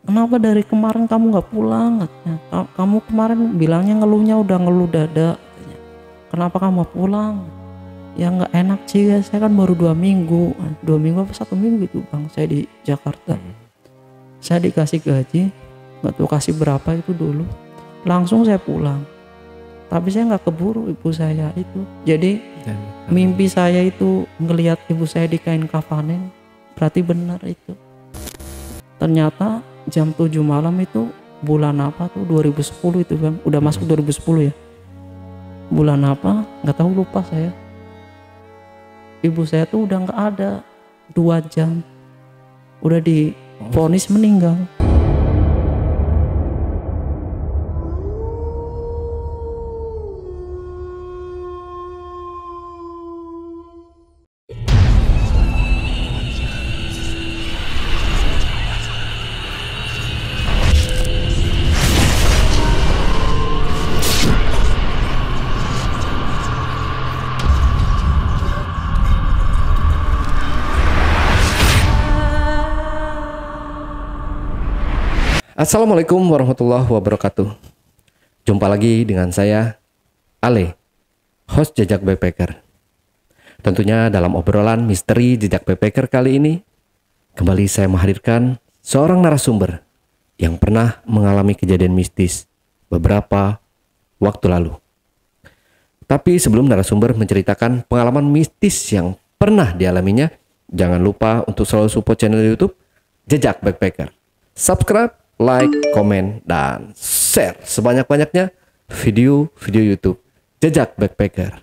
kenapa dari kemarin kamu nggak pulang katanya. Kamu kemarin bilangnya ngeluhnya udah ngeluh dada katanya. Kenapa kamu pulang? Ya nggak enak sih ya, saya kan baru 2 minggu apa 1 minggu itu bang saya di Jakarta. Saya dikasih gaji nggak tahu kasih berapa itu dulu, langsung saya pulang. Tapi saya nggak keburu ibu saya itu. Jadi mimpi saya itu ngelihat ibu saya di kain kafanin, berarti benar itu. Ternyata jam 7 malam itu bulan apa tuh 2010 itu bang, udah masuk 2010 ya. Bulan apa nggak tahu, lupa saya. Ibu saya tuh udah nggak ada 2 jam, udah divonis meninggal. Assalamualaikum warahmatullahi wabarakatuh. Jumpa lagi dengan saya, Ale, host Jejak Backpacker. Tentunya dalam obrolan misteri Jejak Backpacker kali ini, kembali saya menghadirkan seorang narasumber yang pernah mengalami kejadian mistis beberapa waktu lalu. Tapi sebelum narasumber menceritakan pengalaman mistis yang pernah dialaminya, jangan lupa untuk selalu support channel YouTube Jejak Backpacker. Subscribe, like, komen, dan share sebanyak-banyaknya video-video YouTube Jejak Backpacker.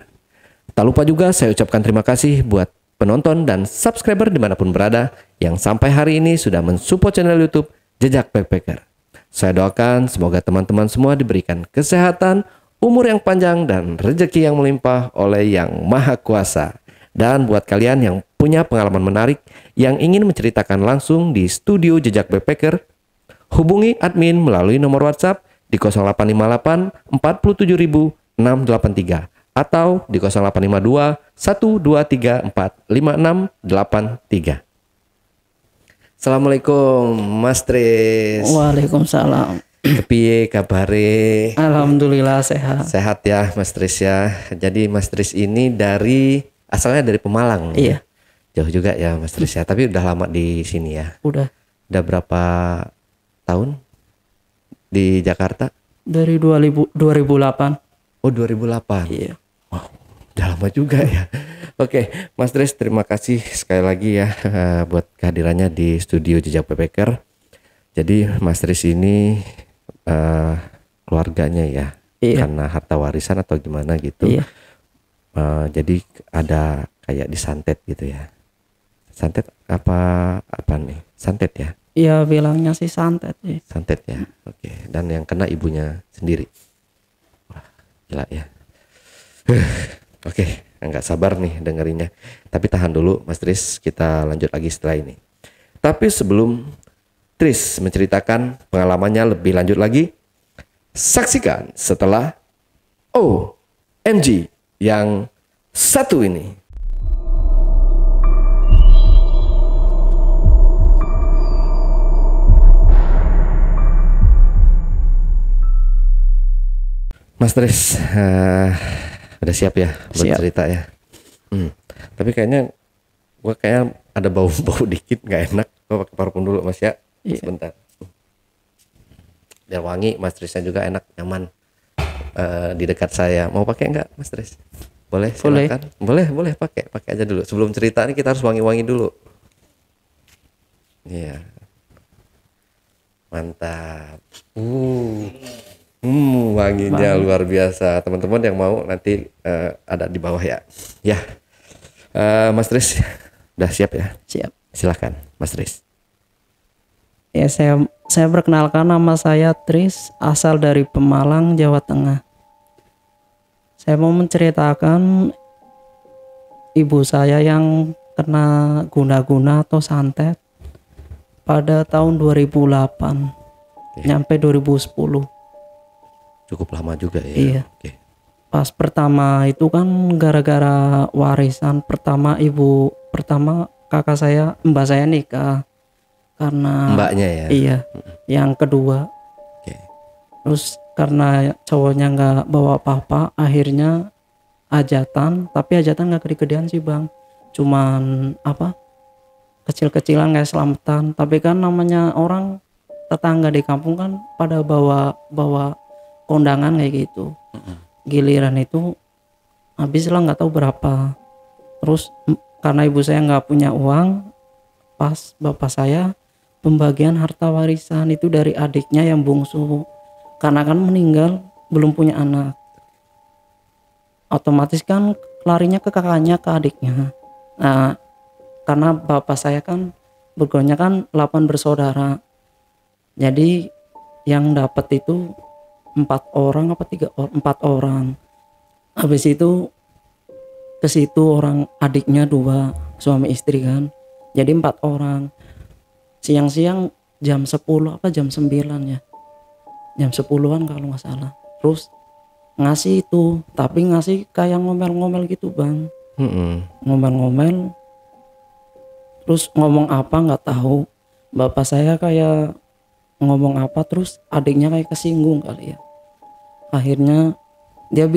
Tak lupa juga saya ucapkan terima kasih buat penonton dan subscriber dimanapun berada yang sampai hari ini sudah mensupport channel YouTube Jejak Backpacker. Saya doakan semoga teman-teman semua diberikan kesehatan, umur yang panjang, dan rezeki yang melimpah oleh Yang Maha Kuasa. Dan buat kalian yang punya pengalaman menarik yang ingin menceritakan langsung di studio Jejak Backpacker, hubungi admin melalui nomor WhatsApp di 0858 47683 atau di 0852 123 45683. Assalamualaikum Mas Tris. Waalaikumsalam. Kepiye kabare? Alhamdulillah sehat. Sehat ya Mas Tris ya. Jadi Mas Tris ini asalnya dari Pemalang. Iya. Jauh juga ya Mas Tris ya. Tapi udah lama di sini ya. Udah Berapa tahun di Jakarta? dari 2008. Oh 2008. Iya. Wow, udah lama juga ya. Oke, Mas Tris, terima kasih sekali lagi ya buat kehadirannya di studio Jejak Backpacker. Jadi Mas Tris ini keluarganya ya, iya, karena harta warisan atau gimana gitu. Iya. Jadi ada kayak disantet gitu ya. Santet apa nih? Santet ya? Iya bilangnya sih santet ya. Santet ya. Oke. Dan yang kena ibunya sendiri. Wah, gila ya. Oke, nggak sabar nih dengerinnya. Tapi tahan dulu Mas Tris, kita lanjut lagi setelah ini. Tapi sebelum Tris menceritakan pengalamannya lebih lanjut lagi, saksikan setelah OMG yang satu ini. Mas Tris, udah siap ya buat Siap. cerita ya? Tapi kayaknya gue ada bau-bau dikit, nggak enak. Gue pakai parfum dulu Mas ya. Iya. Sebentar. Biar wangi, Mas Trisnya juga enak, nyaman di dekat saya. Mau pakai nggak Mas Tris? Boleh, silakan. Boleh pakai aja dulu. Sebelum cerita ini kita harus wangi-wangi dulu. Iya. Mantap. Wanginya luar biasa. Teman-teman yang mau nanti ada di bawah ya. Ya, Mas Tris, udah siap ya? Siap. Silakan, Mas Tris. Ya saya perkenalkan, nama saya Tris, asal dari Pemalang, Jawa Tengah. Saya mau menceritakan ibu saya yang kena guna-guna atau santet pada tahun 2008 nyampe 2010. Cukup lama juga ya. Iya. Oke. Pas pertama itu kan gara-gara warisan pertama kakak saya, mbak saya nikah karena Mbaknya ya. iya, yang kedua. Oke. Terus karena cowoknya nggak bawa apa-apa, akhirnya hajatan, tapi hajatan nggak gede-gedean sih bang, cuman apa, kecil-kecilan kayak selamatan. Tapi kan namanya orang tetangga di kampung kan pada bawa kondangan kayak gitu. Giliran itu habis lah nggak tahu berapa. Terus karena ibu saya nggak punya uang, pas bapak saya pembagian harta warisan itu dari adiknya yang bungsu, karena kan meninggal belum punya anak, otomatis kan larinya ke kakaknya, ke adiknya. Nah karena bapak saya kan bergolnya kan 8 bersaudara, jadi yang dapat itu 4 orang apa 4 orang. Habis itu ke situ orang adiknya 2 suami istri kan, jadi 4 orang. Siang-siang jam 10 apa jam 9 ya, jam 10-an kalau nggak salah. Terus ngasih itu, tapi ngasih kayak ngomel-ngomel gitu bang, ngomel-ngomel. Terus ngomong apa nggak tahu, bapak saya kayak ngomong apa, terus adiknya kayak kesinggung kali ya. Akhirnya dia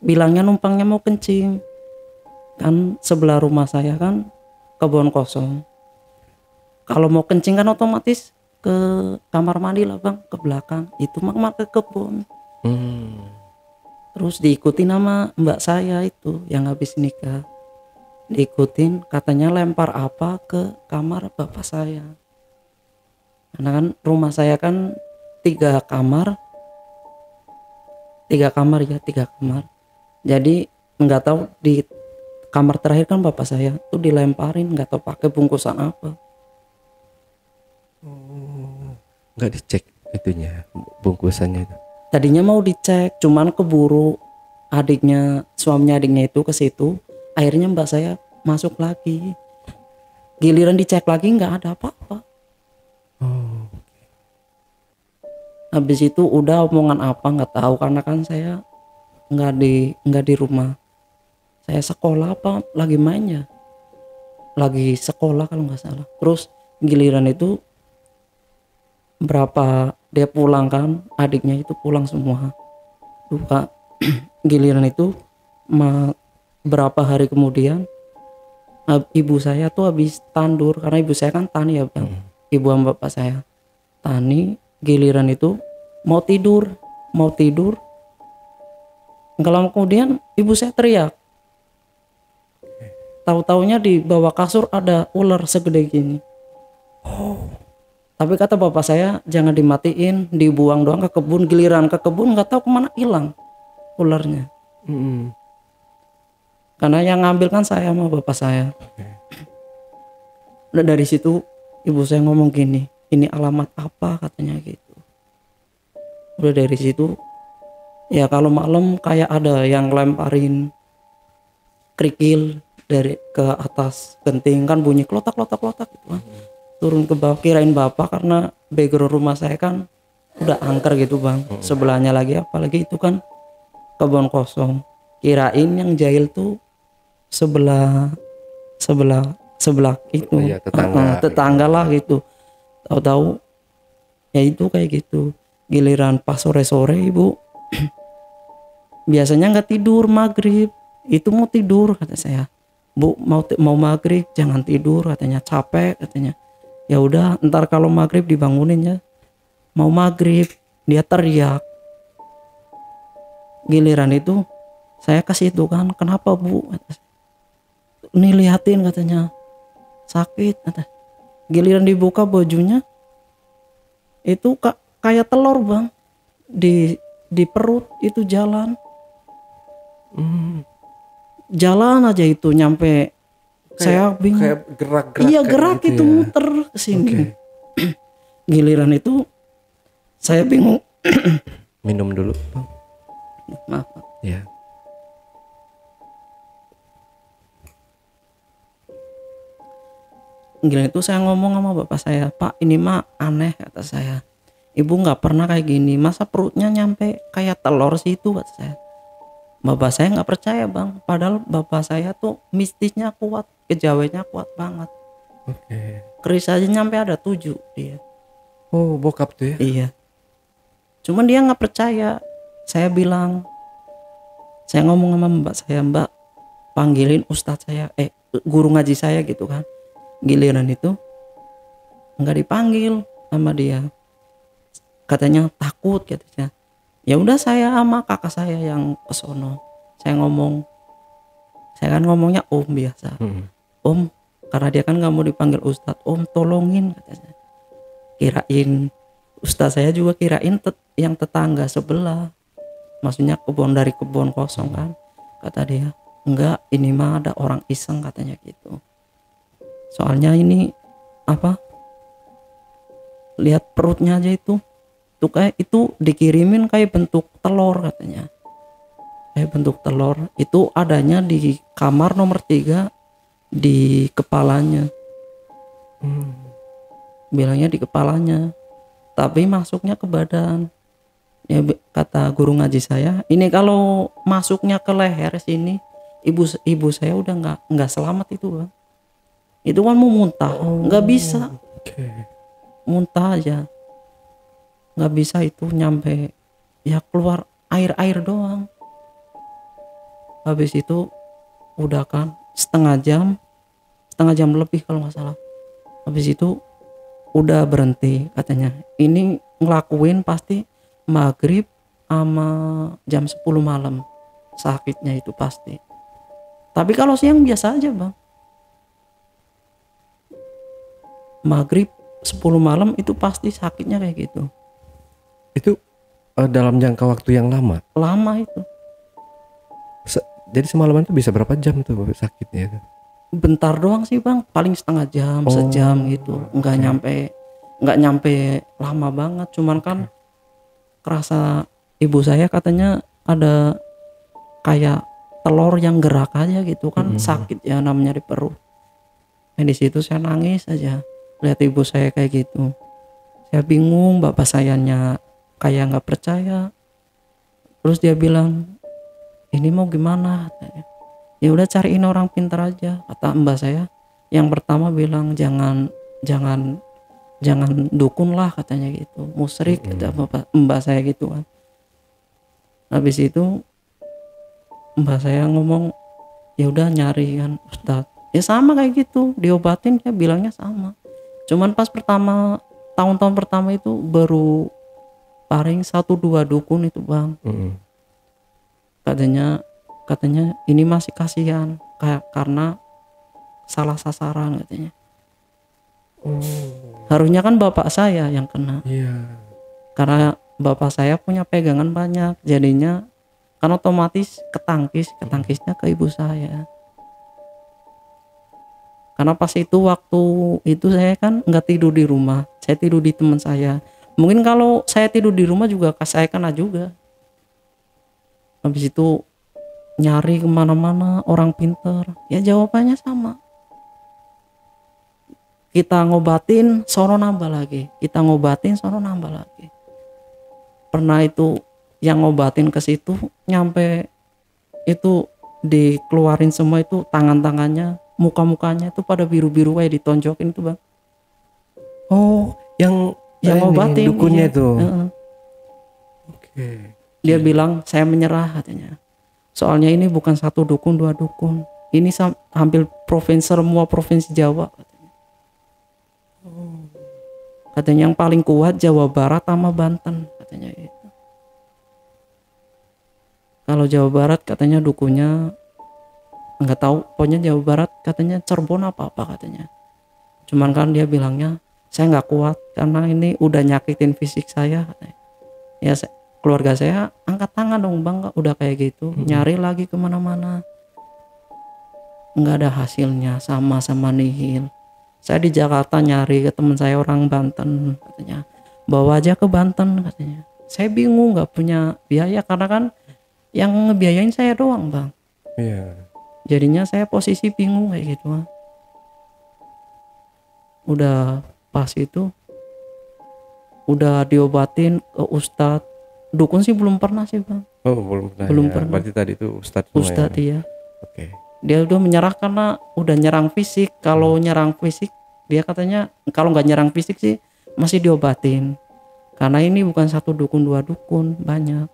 bilangnya numpangnya mau kencing, kan sebelah rumah saya kan kebun kosong. Kalau mau kencing kan otomatis ke kamar mandi lah bang, ke belakang, itu mah ke kebun. Terus diikuti nama mbak saya itu yang habis nikah, diikutin, katanya lempar apa ke kamar bapak saya. Karena kan rumah saya kan 3 kamar ya, 3 kamar. Jadi nggak tahu di kamar terakhir kan bapak saya tuh dilemparin, nggak tahu pakai bungkusan apa. Nggak dicek itunya, bungkusannya itu. Tadinya mau dicek, cuman keburu suaminya adiknya itu ke situ. Akhirnya mbak saya masuk lagi. Giliran dicek lagi nggak ada apa-apa. Habis itu udah omongan apa nggak tahu, karena kan saya nggak di rumah. Saya sekolah apa lagi mainnya, lagi sekolah kalau nggak salah. Terus giliran itu berapa dia pulang kan, adiknya itu pulang semua, lupa. Giliran itu berapa hari kemudian ibu saya tuh habis tandur, karena ibu saya kan tani ya bang, ibu sama bapak saya tani. Giliran itu mau tidur, nggak lama kemudian ibu saya teriak, tahu-taunya di bawah kasur ada ular segede gini. Tapi kata bapak saya jangan dimatiin, dibuang doang ke kebun. Giliran ke kebun nggak tahu kemana hilang ularnya. Karena yang ngambil kan saya sama bapak saya. Udah dari situ ibu saya ngomong gini, ini alamat apa katanya gitu. Udah dari situ ya kalau malam kayak ada yang lemparin kerikil dari ke atas genting, kan bunyi klotak gitu kan. Turun ke bawah, kirain bapak, karena background rumah saya kan udah angker gitu bang. Sebelahnya lagi apalagi itu kan kebun kosong, kirain yang jahil tuh sebelah itu ya, tetangga lah gitu. Tahu-tahu ya itu kayak gitu. Giliran pas sore-sore ibu biasanya nggak tidur maghrib, itu mau tidur kata saya, bu mau maghrib jangan tidur katanya, capek katanya. Ya udah ntar kalau maghrib dibangunin ya. Mau maghrib dia teriak. Giliran itu saya kasih itu kan, kenapa bu? Nih liatin katanya, sakit kata. Giliran dibuka bajunya itu kayak telur bang, di perut itu jalan. Jalan aja itu nyampe saya bingung. Kayak gerak-gerak. Iya gerak gitu itu ya. muter kesini. Giliran itu saya bingung. Minum dulu. Maaf. Ya. Giliran itu saya ngomong sama bapak saya, Pak ini mah aneh kata saya. Ibu nggak pernah kayak gini, masa perutnya nyampe kayak telur sih itu kata saya. Bapak saya nggak percaya bang, padahal bapak saya tuh mistisnya kuat, kejawennya kuat banget. Keris aja nyampe ada 7 dia. Oh, bokap tuh ya? Iya. Cuman dia nggak percaya. Saya bilang, saya ngomong sama mbak saya, mbak panggilin ustadz saya, guru ngaji saya gitu kan. Giliran itu nggak dipanggil sama dia. Katanya takut katanya. Ya udah saya sama kakak saya yang kesono. Saya ngomong, saya kan ngomongnya om biasa. Om, karena dia kan nggak mau dipanggil ustadz, om tolongin katanya. Kirain ustadz saya juga kirain yang tetangga sebelah, maksudnya dari kebun kosong kan. Kata dia, enggak, ini mah ada orang iseng katanya gitu. Soalnya ini apa, lihat perutnya aja itu kayak itu dikirimin kayak bentuk telur katanya, kayak bentuk telur. Itu adanya di kamar nomor 3 di kepalanya. Bilangnya di kepalanya, tapi masuknya ke badan. Ya, kata guru ngaji saya, ini kalau masuknya ke leher sini, ibu saya udah nggak selamat itu bang. Itu kan mau muntah, nggak bisa. Muntah aja nggak bisa, itu nyampe ya keluar air doang. Habis itu udah kan setengah jam lebih kalau nggak salah. Habis itu udah berhenti katanya. Ini ngelakuin pasti maghrib sama jam 10 malam sakitnya itu pasti. Tapi kalau siang biasa aja bang. Maghrib 10 malam itu pasti sakitnya kayak gitu. Itu dalam jangka waktu yang lama? Lama itu. Jadi semalaman itu bisa berapa jam tuh sakitnya? Bentar doang sih bang, paling setengah jam, sejam gitu. Nggak nyampe lama banget. Cuman kan kerasa ibu saya katanya ada kayak telur yang gerak aja gitu kan. Sakit ya namanya di perut. Nah di situ saya nangis aja lihat ibu saya kayak gitu. Saya bingung, bapak sayanya kayak nggak percaya. Terus dia bilang, ini mau gimana? Ya udah cariin orang pintar aja, kata mbak saya. Yang pertama bilang jangan dukun lah katanya gitu, musyrik kata mbak saya gitu kan. Habis itu mbak saya ngomong, ya udah nyari kan ustadz. Ya sama kayak gitu, diobatin ya bilangnya sama. Cuman pas tahun-tahun pertama itu baru paling 1-2 dukun itu bang. Katanya ini masih kasihan karena salah sasaran katanya. Harusnya kan bapak saya yang kena. Karena bapak saya punya pegangan banyak, jadinya kan otomatis ketangkisnya ke ibu saya. Karena pas itu waktu itu saya kan nggak tidur di rumah, saya tidur di teman saya. Mungkin kalau saya tidur di rumah juga saya kena juga. Habis itu nyari kemana-mana orang pinter, ya jawabannya sama. Kita ngobatin, sono nambah lagi. Kita ngobatin, sono nambah lagi. Pernah itu yang ngobatin ke situ, nyampe itu dikeluarin semua itu tangan-tangannya, muka-mukanya itu pada biru-biru kayak ditonjokin itu bang. Oh, yang ngobatin dukunnya iya. itu. Dia bilang saya menyerah katanya. Soalnya ini bukan 1 dukun 2 dukun. Ini hampir semua provinsi Jawa katanya. Katanya yang paling kuat Jawa Barat sama Banten katanya itu. Kalau Jawa Barat katanya dukunnya nggak tahu, pokoknya Jawa Barat katanya Cirebon apa katanya. Cuman kan dia bilangnya saya nggak kuat karena ini udah nyakitin fisik saya katanya. Ya keluarga saya angkat tangan dong bang, udah kayak gitu nyari lagi kemana-mana nggak ada hasilnya, sama nihil. Saya di Jakarta nyari ke teman saya orang Banten, katanya bawa aja ke Banten katanya. Saya bingung nggak punya biaya karena kan yang ngebiayain saya doang bang. Jadinya saya posisi bingung kayak gitu. Udah pas itu udah diobatin ke ustadz. Dukun sih belum pernah sih bang. Oh belum pernah. Berarti tadi itu ustadz ya? Iya. Dia udah menyerah karena udah nyerang fisik. Kalau nyerang fisik dia katanya kalau nggak nyerang fisik sih masih diobatin. Karena ini bukan satu dukun, dua dukun, banyak.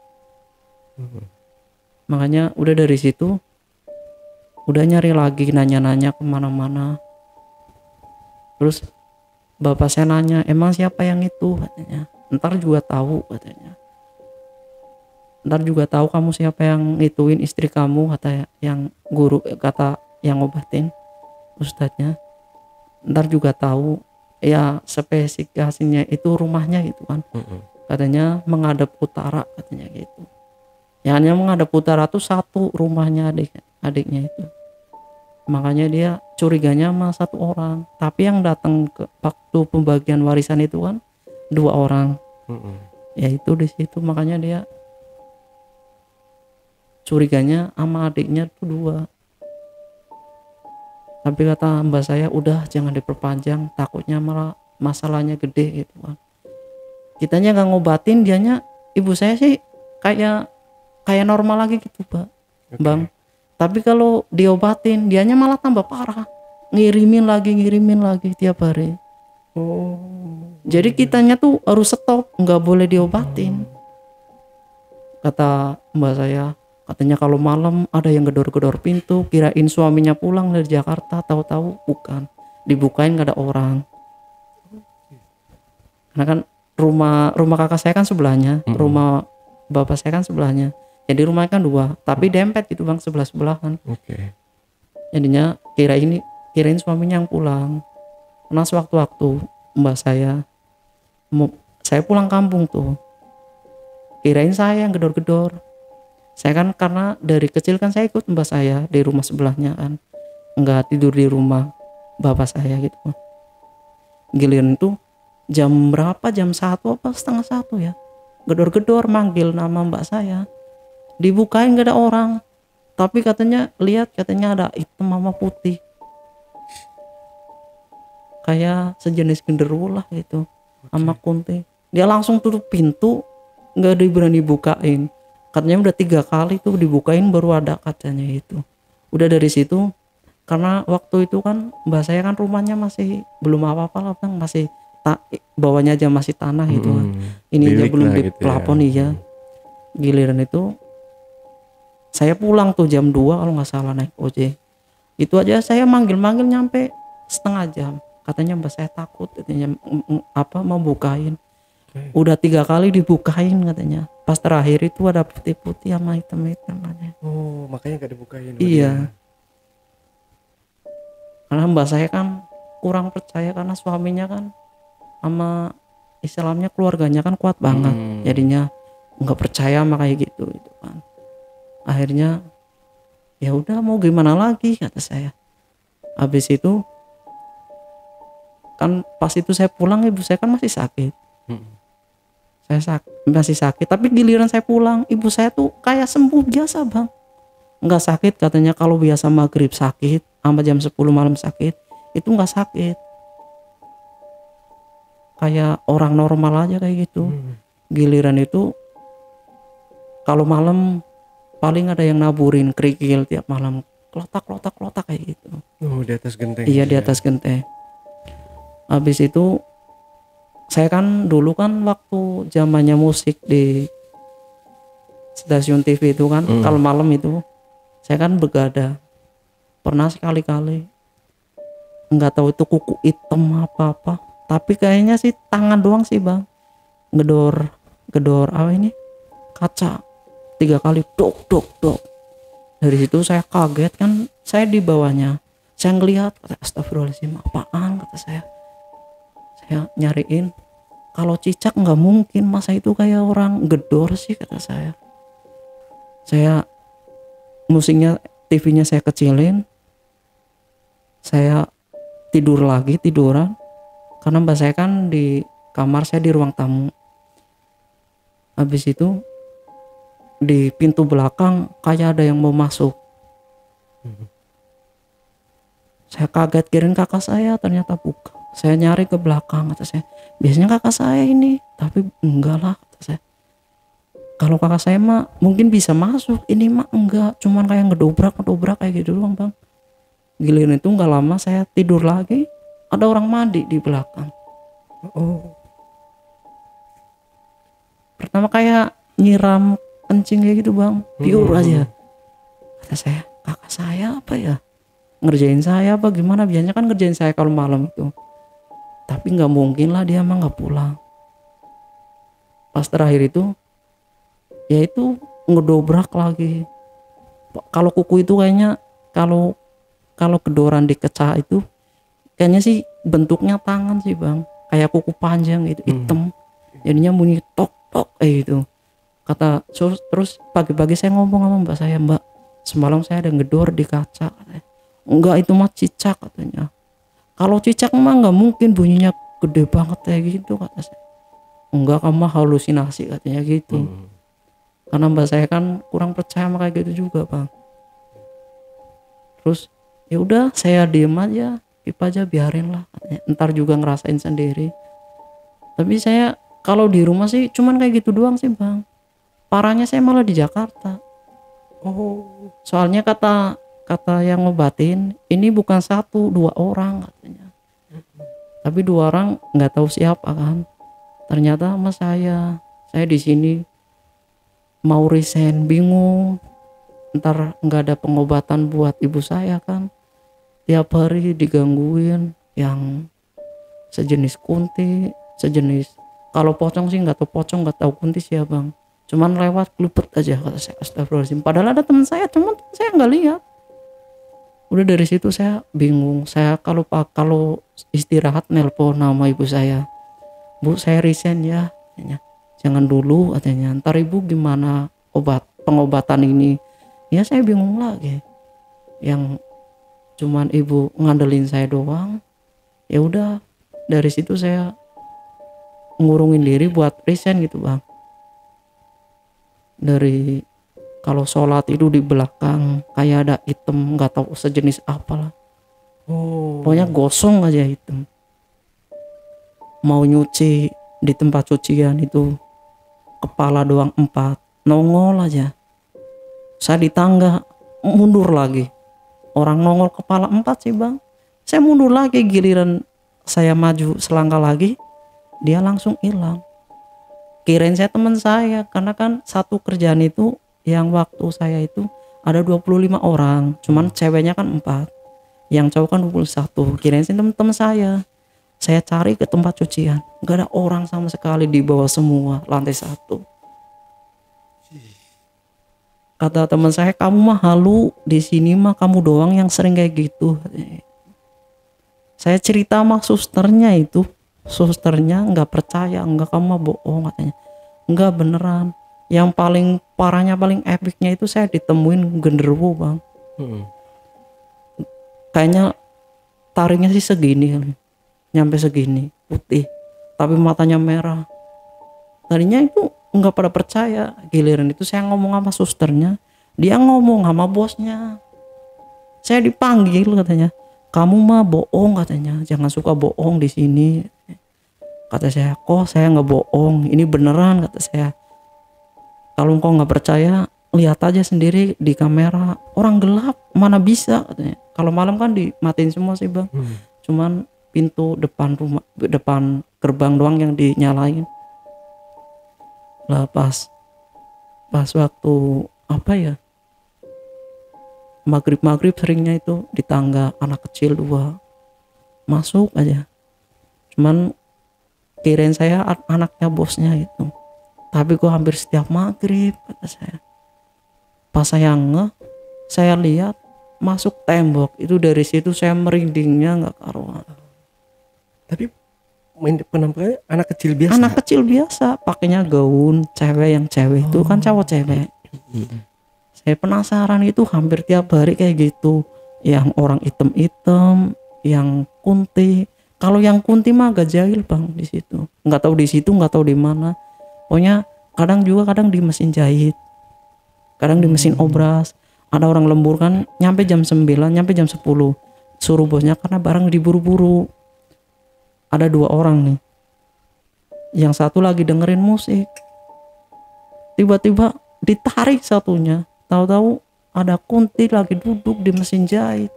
Makanya udah dari situ udah nyari lagi, nanya-nanya kemana-mana. Terus bapak saya nanya, emang siapa yang itu, katanya. Ntar juga tahu, katanya. Ntar juga tahu kamu siapa yang ngituin istri kamu, kata yang guru, kata yang ngobatin ustadznya. Ntar juga tahu, ya spesifikasinya itu rumahnya gitu kan. Katanya menghadap utara, katanya gitu. Ya hanya menghadap utara tuh satu rumahnya adiknya itu. Makanya dia curiganya sama satu orang. Tapi yang datang ke waktu pembagian warisan itu kan 2 orang. Ya itu di situ makanya dia curiganya sama adiknya tuh 2. Tapi kata mbak saya, udah jangan diperpanjang, takutnya malah masalahnya gede gitu kan. Kitanya nggak ngobatin, dianya ibu saya sih kayak normal lagi gitu Pak. Bang. Tapi kalau diobatin dianya malah tambah parah. Ngirimin lagi tiap hari. Jadi kitanya tuh harus stop, nggak boleh diobatin. Kata mbak saya, katanya kalau malam ada yang gedor-gedor pintu, kirain suaminya pulang dari Jakarta, tahu-tahu bukan, dibukain nggak ada orang. Karena kan rumah kakak saya kan sebelahnya, rumah bapak saya kan sebelahnya. Jadi rumahnya kan 2, tapi dempet gitu Bang, sebelah-sebelahan. Jadinya kirain suaminya yang pulang. Karena sewaktu-waktu mbak saya pulang kampung tuh, kirain saya yang gedor-gedor. Saya kan karena dari kecil kan saya ikut mbak saya di rumah sebelahnya kan, nggak tidur di rumah bapak saya gitu. Giliran itu jam berapa, jam 1 apa setengah 1 ya, gedor-gedor manggil nama mbak saya, dibukain gak ada orang, tapi katanya ada hitam sama putih, kayak sejenis genderuwo lah gitu, sama kunti. Dia langsung tutup pintu, nggak berani bukain. Katanya udah 3 kali tuh dibukain baru ada, katanya itu. Udah dari situ, karena waktu itu kan mbak saya kan rumahnya masih belum apa-apa lah Bang, masih bawahnya aja masih tanah gitu kan. Ini aja belum di pelapon gitu ya. Giliran itu saya pulang tuh jam 2 kalau nggak salah naik ojek. Itu aja saya manggil nyampe setengah jam. Katanya mbak saya takut, katanya mau bukain. Udah 3 kali dibukain katanya. Pas terakhir itu ada putih-putih sama hitam-hitam katanya. Makanya gak dibukain. Iya. Karena mbak saya kan kurang percaya karena suaminya kan sama Islamnya, keluarganya kan kuat banget. Jadinya nggak percaya sama kayak gitu kan. Akhirnya ya udah mau gimana lagi, kata saya. Habis itu kan pas itu saya pulang, ibu saya kan masih sakit. Saya masih sakit, tapi giliran saya pulang ibu saya tuh kayak sembuh biasa Bang. Nggak sakit katanya. Kalau biasa maghrib sakit sama jam 10 malam sakit, itu nggak sakit, kayak orang normal aja kayak gitu. Giliran itu kalau malam paling ada yang naburin kerikil tiap malam, klotak kayak gitu. Di atas genteng. Iya, di atas genteng. Habis itu saya kan dulu kan waktu zamannya musik di stasiun TV itu kan, kalau malam itu saya kan begadang. Pernah sekali-kali, nggak tahu itu kuku hitam apa, tapi kayaknya sih tangan doang sih Bang, gedor apa ini, kaca 3 kali, dok. Dari situ saya kaget kan, saya di bawahnya, saya ngelihat, kata astagfirullahaladzim, apaan, kata saya nyariin, kalau cicak nggak mungkin, masa itu kayak orang gedor sih, kata saya musiknya, TV-nya saya kecilin, saya tiduran, karena mbak saya kan di kamar, saya di ruang tamu. Habis itu di pintu belakang kayak ada yang mau masuk. Saya kaget, kirain kakak saya, ternyata bukan. Saya nyari ke belakang, kata saya, biasanya kakak saya ini, tapi enggak lah, kata saya. Kalau kakak saya mah mungkin bisa masuk, ini mah enggak, cuman kayak ngedobrak kayak gitu doang Bang. Giliran itu nggak lama saya tidur lagi, ada orang mandi di belakang. pertama kayak nyiram kencing kayak gitu bang, pure aja. Kata saya, kakak saya apa ya, ngerjain saya apa gimana, biasanya kan ngerjain saya kalau malam itu. Tapi nggak mungkin lah dia emang nggak pulang. Pas terakhir itu ya itu ngedobrak lagi. Kalau kuku itu kayaknya kalau kedoran dikecah itu kayaknya sih bentuknya tangan sih bang, kayak kuku panjang gitu, hitam. Jadinya bunyi tok tok gitu. Kata terus pagi-pagi saya ngomong sama mbak saya, mbak semalam saya ada ngedor di kaca. Katanya, enggak itu mah cicak katanya. Kalau cicak mah nggak mungkin bunyinya gede banget kayak gitu kata saya. Enggak, kamu halusinasi katanya gitu. Karena mbak saya kan kurang percaya sama kayak gitu juga bang. Terus ya udah saya diem aja, pipa aja biarin lah katanya. Ntar juga ngerasain sendiri. Tapi saya kalau di rumah sih cuman kayak gitu doang sih bang. Parahnya saya malah di Jakarta. Soalnya kata yang ngobatin ini bukan 1-2 orang katanya. Tapi 2 orang nggak tahu siapa kan. Ternyata sama saya di sini mau resign, bingung ntar nggak ada pengobatan buat ibu saya kan, tiap hari digangguin yang sejenis kunti, sejenis kalau pocong sih nggak tahu pocong, nggak tahu kunti sih ya bang, cuman lewat kelupet aja kata saya. Astagfirullahaladzim, padahal ada teman saya cuman saya nggak lihat. Udah dari situ saya bingung. Saya kalau istirahat nelpon nama ibu saya, bu saya resign ya katanya. Jangan dulu katanya, ntar ibu gimana pengobatan ini. Ya saya bingung lagi, yang cuman ibu ngandelin saya doang. Ya udah dari situ saya ngurungin diri buat resign gitu bang. Dari kalau sholat itu di belakang kayak ada hitam, nggak tahu sejenis apalah. Pokoknya gosong aja hitam. Mau nyuci di tempat cucian itu kepala doang 4, nongol aja. Saya di tangga mundur lagi, orang nongol kepala 4 sih bang. Saya mundur lagi, giliran saya maju selangkah lagi dia langsung hilang. Kirain saya teman saya, karena kan satu kerjaan itu yang waktu saya itu ada 25 orang, cuman ceweknya kan 4, yang cowok kan 21. Kirain sih teman-teman saya. Saya cari ke tempat cucian, nggak ada orang sama sekali, di bawah semua, lantai 1. Kata teman saya, kamu mah halu, di sini mah kamu doang yang sering kayak gitu. Saya cerita sama susternya itu, susternya nggak percaya, enggak kamu mah bohong katanya. Enggak, beneran. Yang paling parahnya, paling epicnya itu saya ditemuin genderuwo bang. Kayaknya taringnya sih segini kali, nyampe segini, putih, tapi matanya merah. Tadinya itu nggak pada percaya. Giliran itu saya ngomong sama susternya, dia ngomong sama bosnya. Saya dipanggil katanya, kamu mah bohong katanya, jangan suka bohong di sini. Kata saya, kok saya nggak bohong, ini beneran kata saya. Kalau engkau nggak percaya, lihat aja sendiri di kamera, orang gelap mana bisa katanya. Kalau malam kan dimatiin semua sih bang, cuman pintu depan rumah, depan gerbang doang yang dinyalain. Lah pas waktu apa ya, maghrib seringnya itu di tangga anak kecil 2 masuk aja, cuman kirain saya anaknya bosnya itu. Tapi kok hampir setiap maghrib kata saya. Pas saya saya lihat masuk tembok itu, dari situ saya merindingnya nggak karuan. Tapi penampakannya anak kecil biasa. Anak kecil biasa, pakainya gaun cewek, yang cewek itu kan cowok cewek. Saya penasaran, itu hampir tiap hari kayak gitu. Yang orang hitam-hitam, yang kunti. Kalau yang kunti mah agak jahil bang di situ. Nggak tahu di situ, nggak tahu di mana. Pokoknya kadang di mesin jahit, kadang di mesin obras. Ada orang lembur kan nyampe jam 9, nyampe jam 10, suruh bosnya karena barang diburu-buru. Ada 2 orang nih, yang satu lagi dengerin musik, tiba-tiba ditarik satunya, tahu-tahu ada kunti lagi duduk di mesin jahit,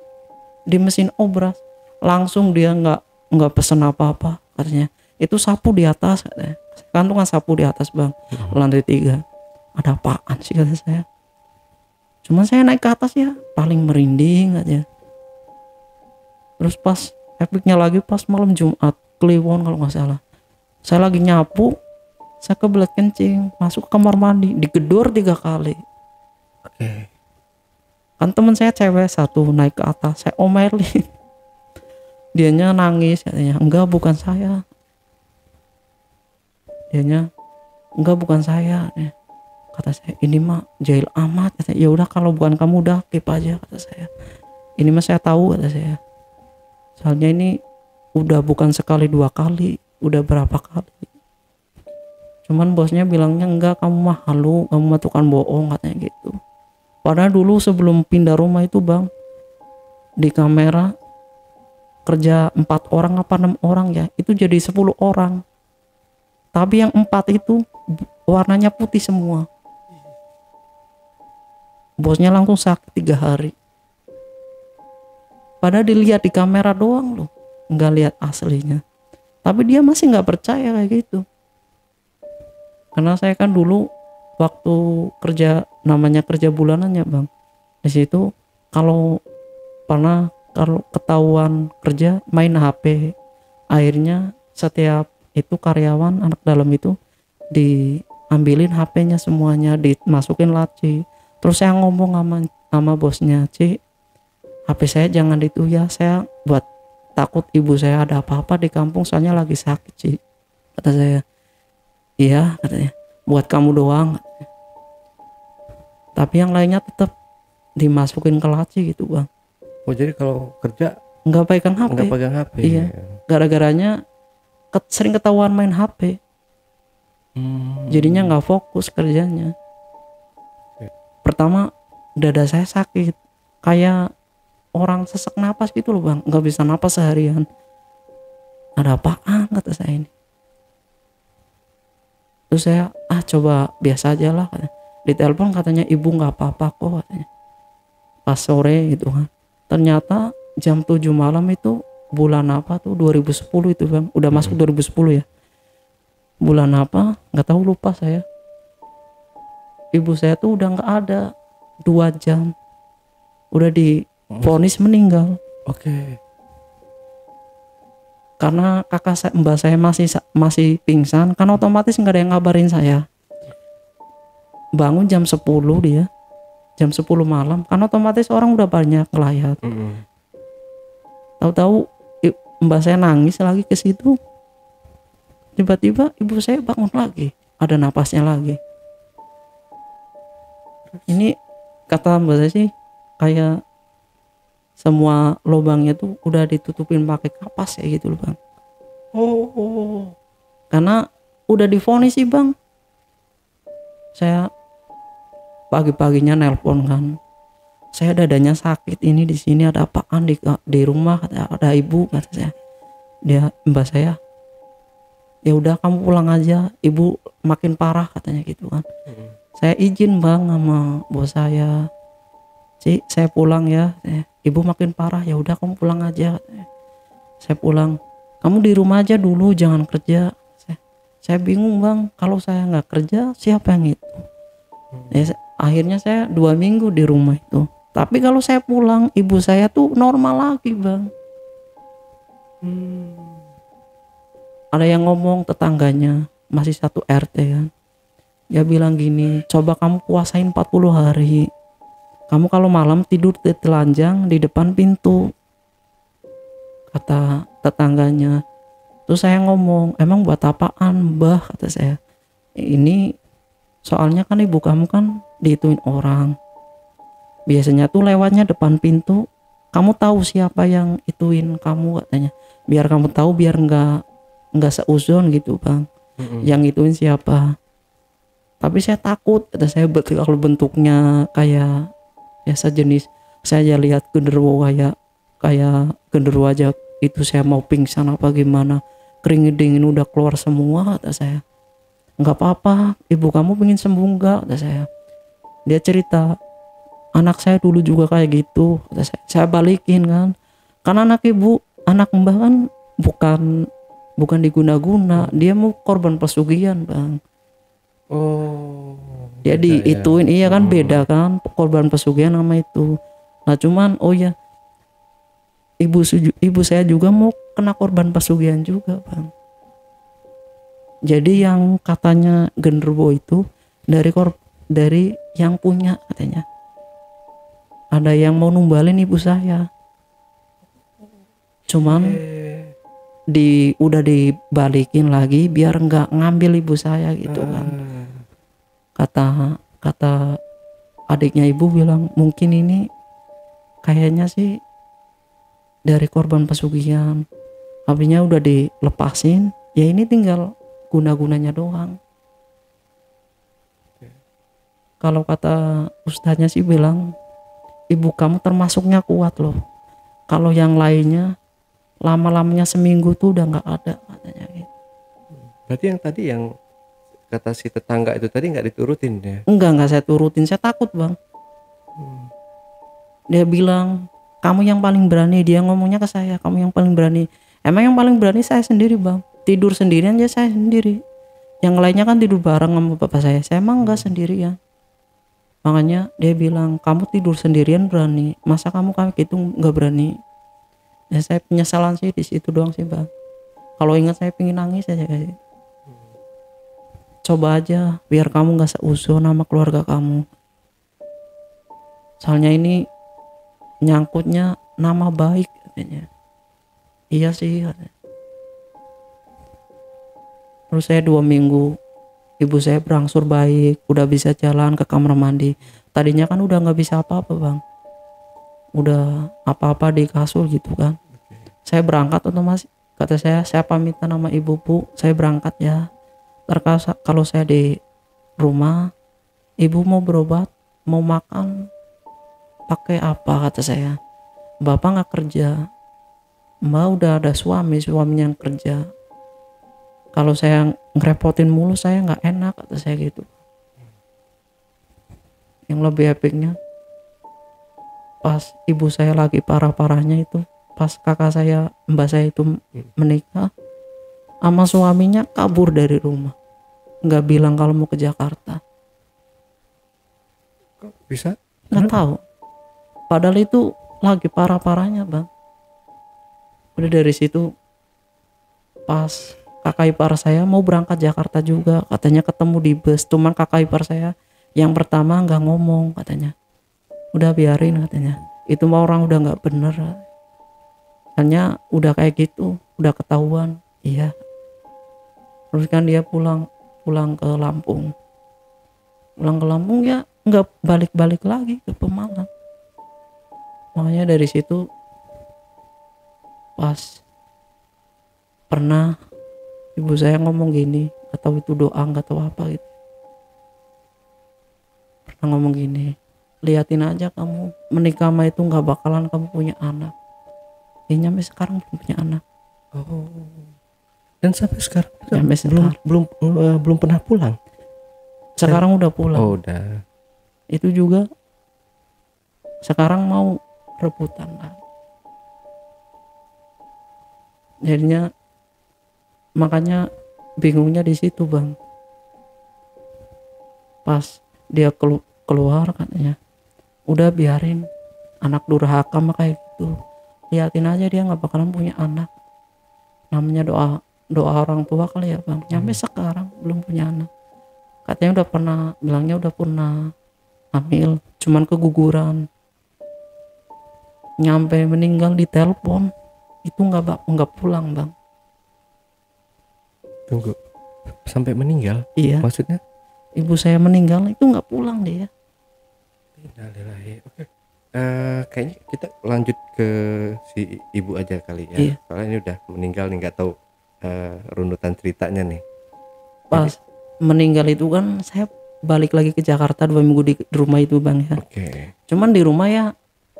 di mesin obras. Langsung dia nggak pesen apa-apa, katanya itu sapu di atas katanya. Kantungan sapu di atas bang, lantai 3. Ada apaan sih kata saya. Cuman saya naik ke atas ya paling merinding aja. Terus pas epicnya lagi pas malam Jumat Kliwon kalau nggak salah, saya lagi nyapu, saya kebelet kencing, masuk ke kamar mandi, digedor 3 kali. Oke. Kan teman saya cewek satu naik ke atas, saya omelin. Dianya nangis katanya, enggak bukan saya. Dianya enggak bukan saya. Kata saya, ini mah jahil amat. Kata, ya udah kalau bukan kamu udah keep aja kata saya. Ini mah saya tahu kata saya. Soalnya ini udah bukan sekali 2 kali, udah berapa kali. Cuman bosnya bilangnya enggak, kamu mah halu, kamu mah tukang bohong katanya gitu. Padahal dulu sebelum pindah rumah itu bang, di kamera kerja 4 orang apa 6 orang ya, itu jadi 10 orang. Tapi yang 4 itu warnanya putih semua. Bosnya langsung sakit 3 hari. Padahal dilihat di kamera doang loh, nggak lihat aslinya. Tapi dia masih nggak percaya kayak gitu. Karena saya kan dulu waktu kerja, namanya kerja bulanannya bang, di situ kalau ketahuan kerja main HP, akhirnya setiap itu karyawan anak dalam itu diambilin HP-nya semuanya, dimasukin laci. Terus saya ngomong sama bosnya, Ci, HP saya jangan itu ya, saya buat takut ibu saya ada apa-apa di kampung, soalnya lagi sakit Ci. Kata saya, iya katanya, buat kamu doang. Tapi yang lainnya tetap dimasukin ke laci gitu bang. Oh jadi kalau kerja nggak pegang HP. nggak pegang HP. Iya. Gara-garanya sering ketahuan main HP. Jadinya nggak fokus kerjanya. Pertama dada saya sakit, kayak orang sesak napas gitu loh bang, nggak bisa napas seharian. Ada apaan kata saya ini. Terus saya coba biasa aja lah katanya. Ditelepon katanya ibu nggak apa-apa kok katanya. Pas sore gitu kan. Ternyata jam 7 malam itu bulan apa tuh 2010 itu bang, udah masuk 2010 ya. Bulan apa nggak tahu, lupa saya. Ibu saya tuh udah nggak ada 2 jam, udah divonis meninggal. Oke. Karena kakak saya, mbak saya masih pingsan, kan otomatis nggak ada yang ngabarin saya. Bangun jam 10 dia, jam 10 malam, kan otomatis orang udah banyak ngelayat. Tahu-tahu mbak saya nangis lagi ke situ. Tiba-tiba ibu saya bangun lagi, ada napasnya lagi. Ini kata mbak saya sih kayak semua lubangnya tuh udah ditutupin pakai kapas ya gitu loh bang. Karena udah divonis sih bang. Saya pagi-paginya nelpon kan, saya dadanya sakit ini, di sini ada apaan di rumah, ada ibu kata saya. Dia mbak saya, ya udah kamu pulang aja, ibu makin parah katanya gitu kan. Saya izin bang sama bos saya, Ci, saya pulang ya, ibu makin parah, ya udah kamu pulang aja katanya. Saya pulang, kamu di rumah aja dulu jangan kerja. Saya bingung bang, kalau saya nggak kerja siapa yang itu. Akhirnya saya 2 minggu di rumah itu. Tapi kalau saya pulang, ibu saya tuh normal lagi bang. Ada yang ngomong tetangganya, masih satu RT kan, dia bilang gini, coba kamu puasain 40 hari, kamu kalau malam tidur di telanjang di depan pintu, kata tetangganya. Terus saya ngomong, emang buat apaan mbah, kata saya. Ini soalnya kan ibu kamu kan diituin orang, biasanya tuh lewatnya depan pintu, kamu tahu siapa yang ituin kamu katanya, biar kamu tahu, biar nggak seuzon gitu bang, yang ituin siapa. Tapi saya takut, kata saya, betul kalau bentuknya kayak ya sejenis, saya lihat genderuwo kayak genderuwo aja itu saya mau pingsan apa gimana, keringet dingin udah keluar semua, kata saya. Nggak apa-apa, ibu kamu pengen sembuh nggak, kata saya. Dia cerita, anak saya dulu juga kayak gitu, kata saya. Saya balikin kan, karena anak mbak kan bukan bukan diguna-guna, dia mau korban pesugihan bang. Oh. Jadi beda ya. ituin iya kan beda kan korban pesugihan sama itu. Nah cuman oh ya ibu saya juga mau kena korban pesugihan juga bang. Jadi yang katanya genderuwo itu dari yang punya katanya. Ada yang mau numbalin ibu saya. Cuman udah dibalikin lagi biar nggak ngambil ibu saya gitu kan. Kata adiknya ibu bilang mungkin ini kayaknya sih dari korban pesugihan. Habisnya udah dilepasin, ya ini tinggal guna-gunanya doang. Kalau kata ustadznya sih bilang ibu kamu termasuknya kuat loh. Kalau yang lainnya lama-lamanya seminggu tuh udah nggak ada katanya gitu. Berarti yang tadi yang kata si tetangga itu tadi nggak diturutin ya? Enggak saya turutin, saya takut bang. Dia bilang kamu yang paling berani, dia ngomongnya ke saya, kamu yang paling berani. Emang yang paling berani saya sendiri bang, tidur sendirian aja saya sendiri. Yang lainnya kan tidur bareng sama bapak saya emang enggak sendirian. Makanya dia bilang kamu tidur sendirian berani, masa kamu kayak gitu nggak berani. Ya saya penyesalan sih di situ doang sih bang. Kalau ingat saya pengen nangis aja kayak. Coba aja biar kamu nggak seuzon sama keluarga kamu. Soalnya ini nyangkutnya nama baik katanya. Iya sih katanya. Terus saya 2 minggu ibu saya berangsur baik, udah bisa jalan ke kamar mandi. Tadinya kan udah nggak bisa apa-apa bang, udah apa-apa di kasur gitu kan. Saya berangkat otomatis, kata saya pamitan sama ibu, bu saya berangkat ya. Terus kalau saya di rumah, ibu mau berobat, mau makan pakai apa, kata saya. Bapak nggak kerja, mbak udah ada suaminya yang kerja. Kalau saya ngerepotin mulu saya nggak enak, kata saya gitu. Yang lebih epicnya pas ibu saya lagi parah-parahnya itu, pas kakak saya, mbak saya itu menikah sama suaminya kabur dari rumah, nggak bilang kalau mau ke Jakarta. Kok bisa? Nggak tahu. Padahal itu lagi parah-parahnya bang. Udah dari situ pas kakak ipar saya mau berangkat Jakarta juga, katanya ketemu di bus. Cuman kakak ipar saya yang pertama nggak ngomong katanya. Udah biarin katanya. Itu mah orang udah nggak bener. Hanya udah kayak gitu, udah ketahuan. Iya. Terus kan dia pulang ke Lampung. Pulang ke Lampung ya nggak balik-balik lagi ke Pemalang. Makanya dari situ pas pernah ibu saya ngomong gini, atau itu doa nggak tahu apa gitu. Pernah ngomong gini, liatin aja kamu menikah sama itu nggak bakalan kamu punya anak. Dia sampai sekarang belum punya anak. Oh. Dan sampai sekarang Sampai sekarang. belum pernah pulang. Sekarang udah pulang. Oh, udah. Itu juga sekarang mau rebutan lah. Jadinya makanya bingungnya di situ bang. Pas dia keluar katanya, udah biarin anak durhaka mah kayak gitu. Liatin aja dia nggak bakalan punya anak. Namanya doa orang tua kali ya bang. Sampai sekarang belum punya anak. Katanya udah pernah, bilangnya udah pernah hamil, cuman keguguran. Nyampe meninggal di telepon itu nggak pulang bang. Tunggu, sampai meninggal? Iya. Maksudnya? Ibu saya meninggal itu nggak pulang dia. Innalillahi. Oke. Kayaknya kita lanjut ke si ibu aja kali ya. Iya. Soalnya ini udah meninggal nih, nggak tahu runutan ceritanya nih. Pas meninggal itu kan saya balik lagi ke Jakarta 2 minggu di rumah itu bang ya. Oke. Cuman di rumah ya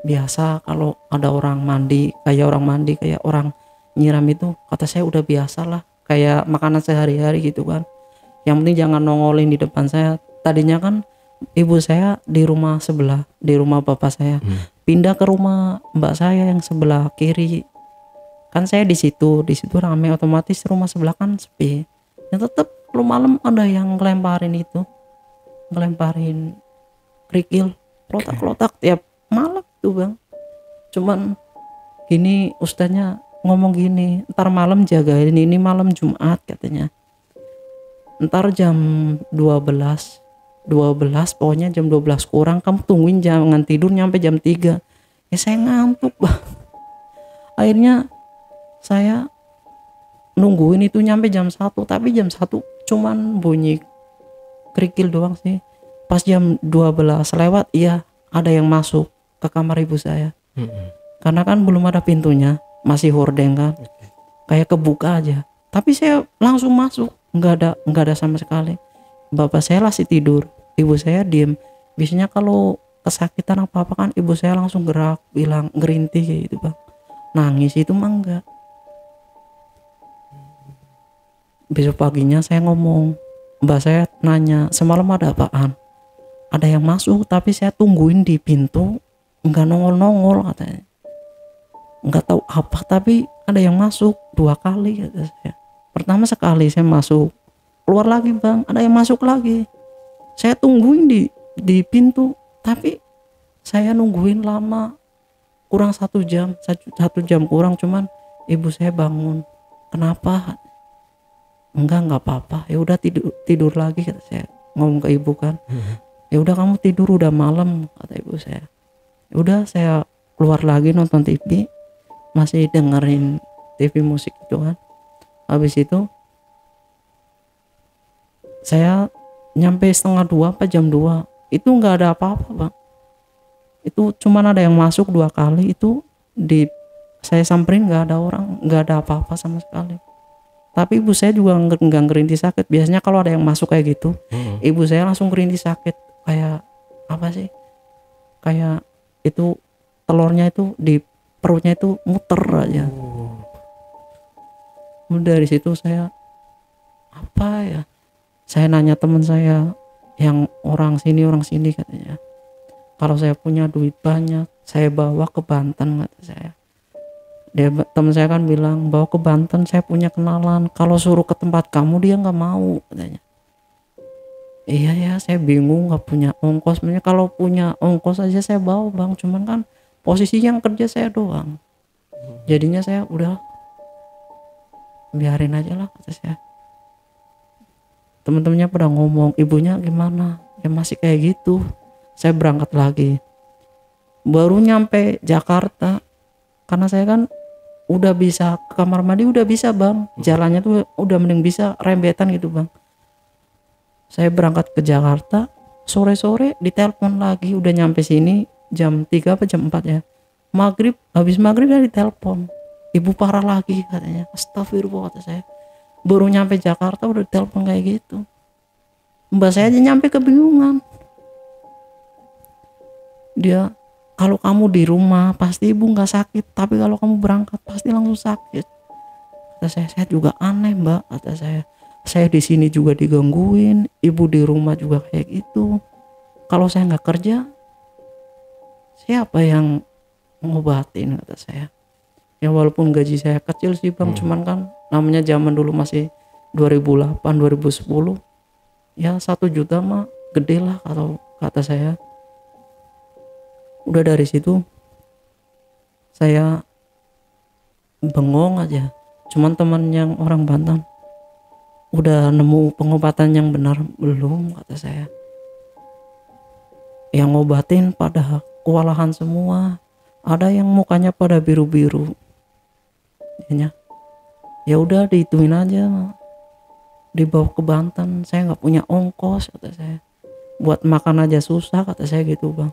biasa, kalau ada orang mandi kayak orang nyiram itu, kata saya udah biasa lah, kayak makanan sehari-hari gitu kan. Yang penting jangan nongolin di depan saya. Tadinya kan ibu saya di rumah sebelah, di rumah bapak saya, pindah ke rumah mbak saya yang sebelah kiri. kan saya di situ ramai, otomatis rumah sebelah kan sepi. Ya tetap kalau malam ada yang ngelemparin kerikil klotak-klotak tiap malam tuh bang. Cuman gini ustadznya ngomong gini, ntar malam jagain, ini malam Jumat katanya, ntar jam 12 pokoknya jam 12 kurang kamu tungguin, jangan tidur nyampe jam 3. Ya saya ngantuk bang. Akhirnya saya nungguin itu nyampe jam 1, tapi jam 1 cuman bunyi kerikil doang sih. Pas jam 12 lewat, iya ada yang masuk ke kamar ibu saya. Karena kan belum ada pintunya, masih hordeng kan, kayak kebuka aja. Tapi saya langsung masuk, nggak ada sama sekali. Bapak saya masih tidur, ibu saya diem. Biasanya kalau kesakitan apa kan ibu saya langsung gerak, bilang ngerintih kayak gitu bang. Nangis itu mah enggak. Besok paginya saya ngomong, mbak saya nanya semalam ada apaan, ada yang masuk tapi saya tungguin di pintu nggak nongol katanya, nggak tahu apa, tapi ada yang masuk 2 kali kata saya. Pertama sekali saya masuk, keluar lagi bang, ada yang masuk lagi. Saya tungguin di pintu, tapi saya nungguin lama, kurang 1 jam, 1 jam kurang. Cuman ibu saya bangun, kenapa? Enggak apa-apa, ya udah tidur lagi kata saya. Ngomong ke ibu kan, ya udah kamu tidur, udah malam kata ibu saya. Ya udah saya keluar lagi nonton TV, masih dengerin TV musik itu kan. Habis itu saya nyampe 1:30 apa jam 2, itu nggak ada apa-apa bang. Itu cuman ada yang masuk 2 kali, itu saya samperin nggak ada orang, nggak ada apa-apa sama sekali. Tapi ibu saya juga nggak ngerintih sakit. Biasanya kalau ada yang masuk kayak gitu, ibu saya langsung ngerintih sakit, kayak apa sih, kayak itu telurnya itu di perutnya itu muter aja. Dari situ saya apa ya, saya nanya teman saya yang orang sini katanya, kalau saya punya duit banyak saya bawa ke Banten kata saya. Teman saya kan bilang, bawa ke Banten saya punya kenalan, kalau suruh ke tempat kamu dia nggak mau katanya. Iya ya, saya bingung, nggak punya ongkos. Sebenarnya kalau punya ongkos aja saya bawa bang, cuman kan posisi yang kerja saya doang. Jadinya saya udah biarin aja lah kata saya. Teman-temannya pada ngomong, ibunya gimana, ya masih kayak gitu. Saya berangkat lagi, baru nyampe Jakarta, karena saya kan udah bisa ke kamar mandi, udah bisa bang, jalannya tuh udah mending bisa rembetan gitu bang. Saya berangkat ke Jakarta, sore-sore ditelepon lagi, udah nyampe sini jam 3 apa jam 4 ya, habis maghrib ya ditelepon, ibu parah lagi katanya. Astagfirullah kata saya, baru nyampe Jakarta udah ditelepon kayak gitu. Mbak saya aja nyampe kebingungan. Dia, kalau kamu di rumah pasti ibu nggak sakit, tapi kalau kamu berangkat pasti langsung sakit. Kata saya juga aneh mbak, kata saya di sini juga digangguin, ibu di rumah juga kayak gitu. Kalau saya nggak kerja, siapa yang ngobatin kata saya. Ya walaupun gaji saya kecil sih bang, cuman kan namanya zaman dulu masih 2008 2010, ya 1 juta mah gede lah kalau kata saya. Udah dari situ saya bengong aja. Cuman teman yang orang Banten, udah nemu pengobatan yang benar belum kata saya. Yang ngobatin pada kewalahan semua, ada yang mukanya pada biru-biru. Ya udah dihituin aja, dibawa ke Banten. Saya nggak punya ongkos kata saya, buat makan aja susah kata saya gitu bang.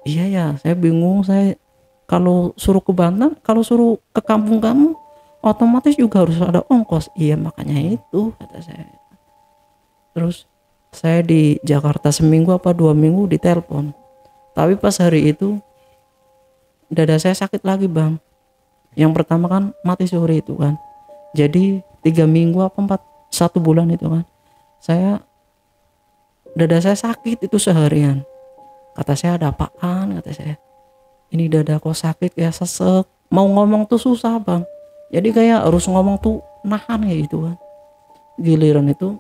Iya ya, saya bingung. Saya kalau suruh ke Banten, kalau suruh ke kampung kamu otomatis juga harus ada ongkos. Iya makanya itu kata saya. Terus saya di Jakarta seminggu apa 2 minggu ditelepon, tapi pas hari itu dada saya sakit lagi bang. Yang pertama kan mati suri itu kan, jadi 3 minggu apa 1 bulan itu kan, dada saya sakit itu seharian. Kata saya ada apaan, kata saya, ini dada kok sakit ya, sesek. mau ngomong tuh susah bang, jadi kayak harus ngomong tuh nahan kayak gitu kan. Giliran itu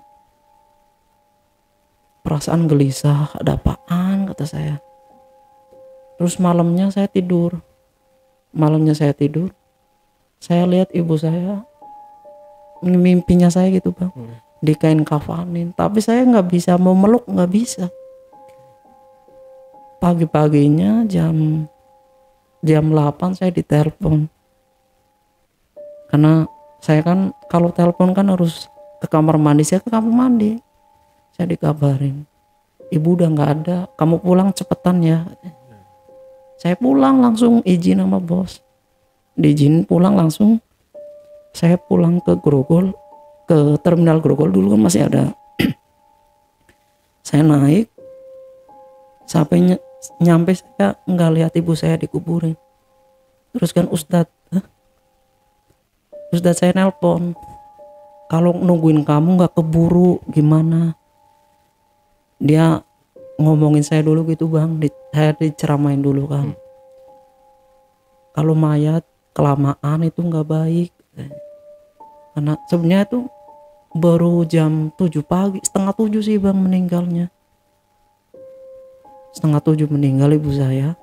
perasaan gelisah, ada apaan kata saya. Terus malamnya saya tidur, saya lihat ibu saya, mimpinya saya gitu bang, di kain kafanin, tapi saya nggak bisa mau meluk, nggak bisa. Pagi-paginya jam 8 saya ditelepon, karena saya kan kalau telepon kan harus ke kamar mandi. Saya ke kamar mandi, saya dikabarin ibu udah nggak ada, kamu pulang cepetan ya. Saya pulang langsung izin sama bos, diizinin pulang langsung. Saya pulang ke Grogol, ke terminal Grogol dulu kan masih ada. Saya naik sampai nyampe, saya nggak lihat ibu saya dikuburin. Terus kan Ustadz saya nelpon, kalau nungguin kamu nggak keburu gimana. Dia ngomongin saya dulu gitu bang, saya diceramain dulu kan. Kalau mayat kelamaan itu nggak baik, karena sebenarnya itu baru jam 7 pagi, setengah 7 sih bang meninggalnya. Setengah 7 meninggal ibu saya.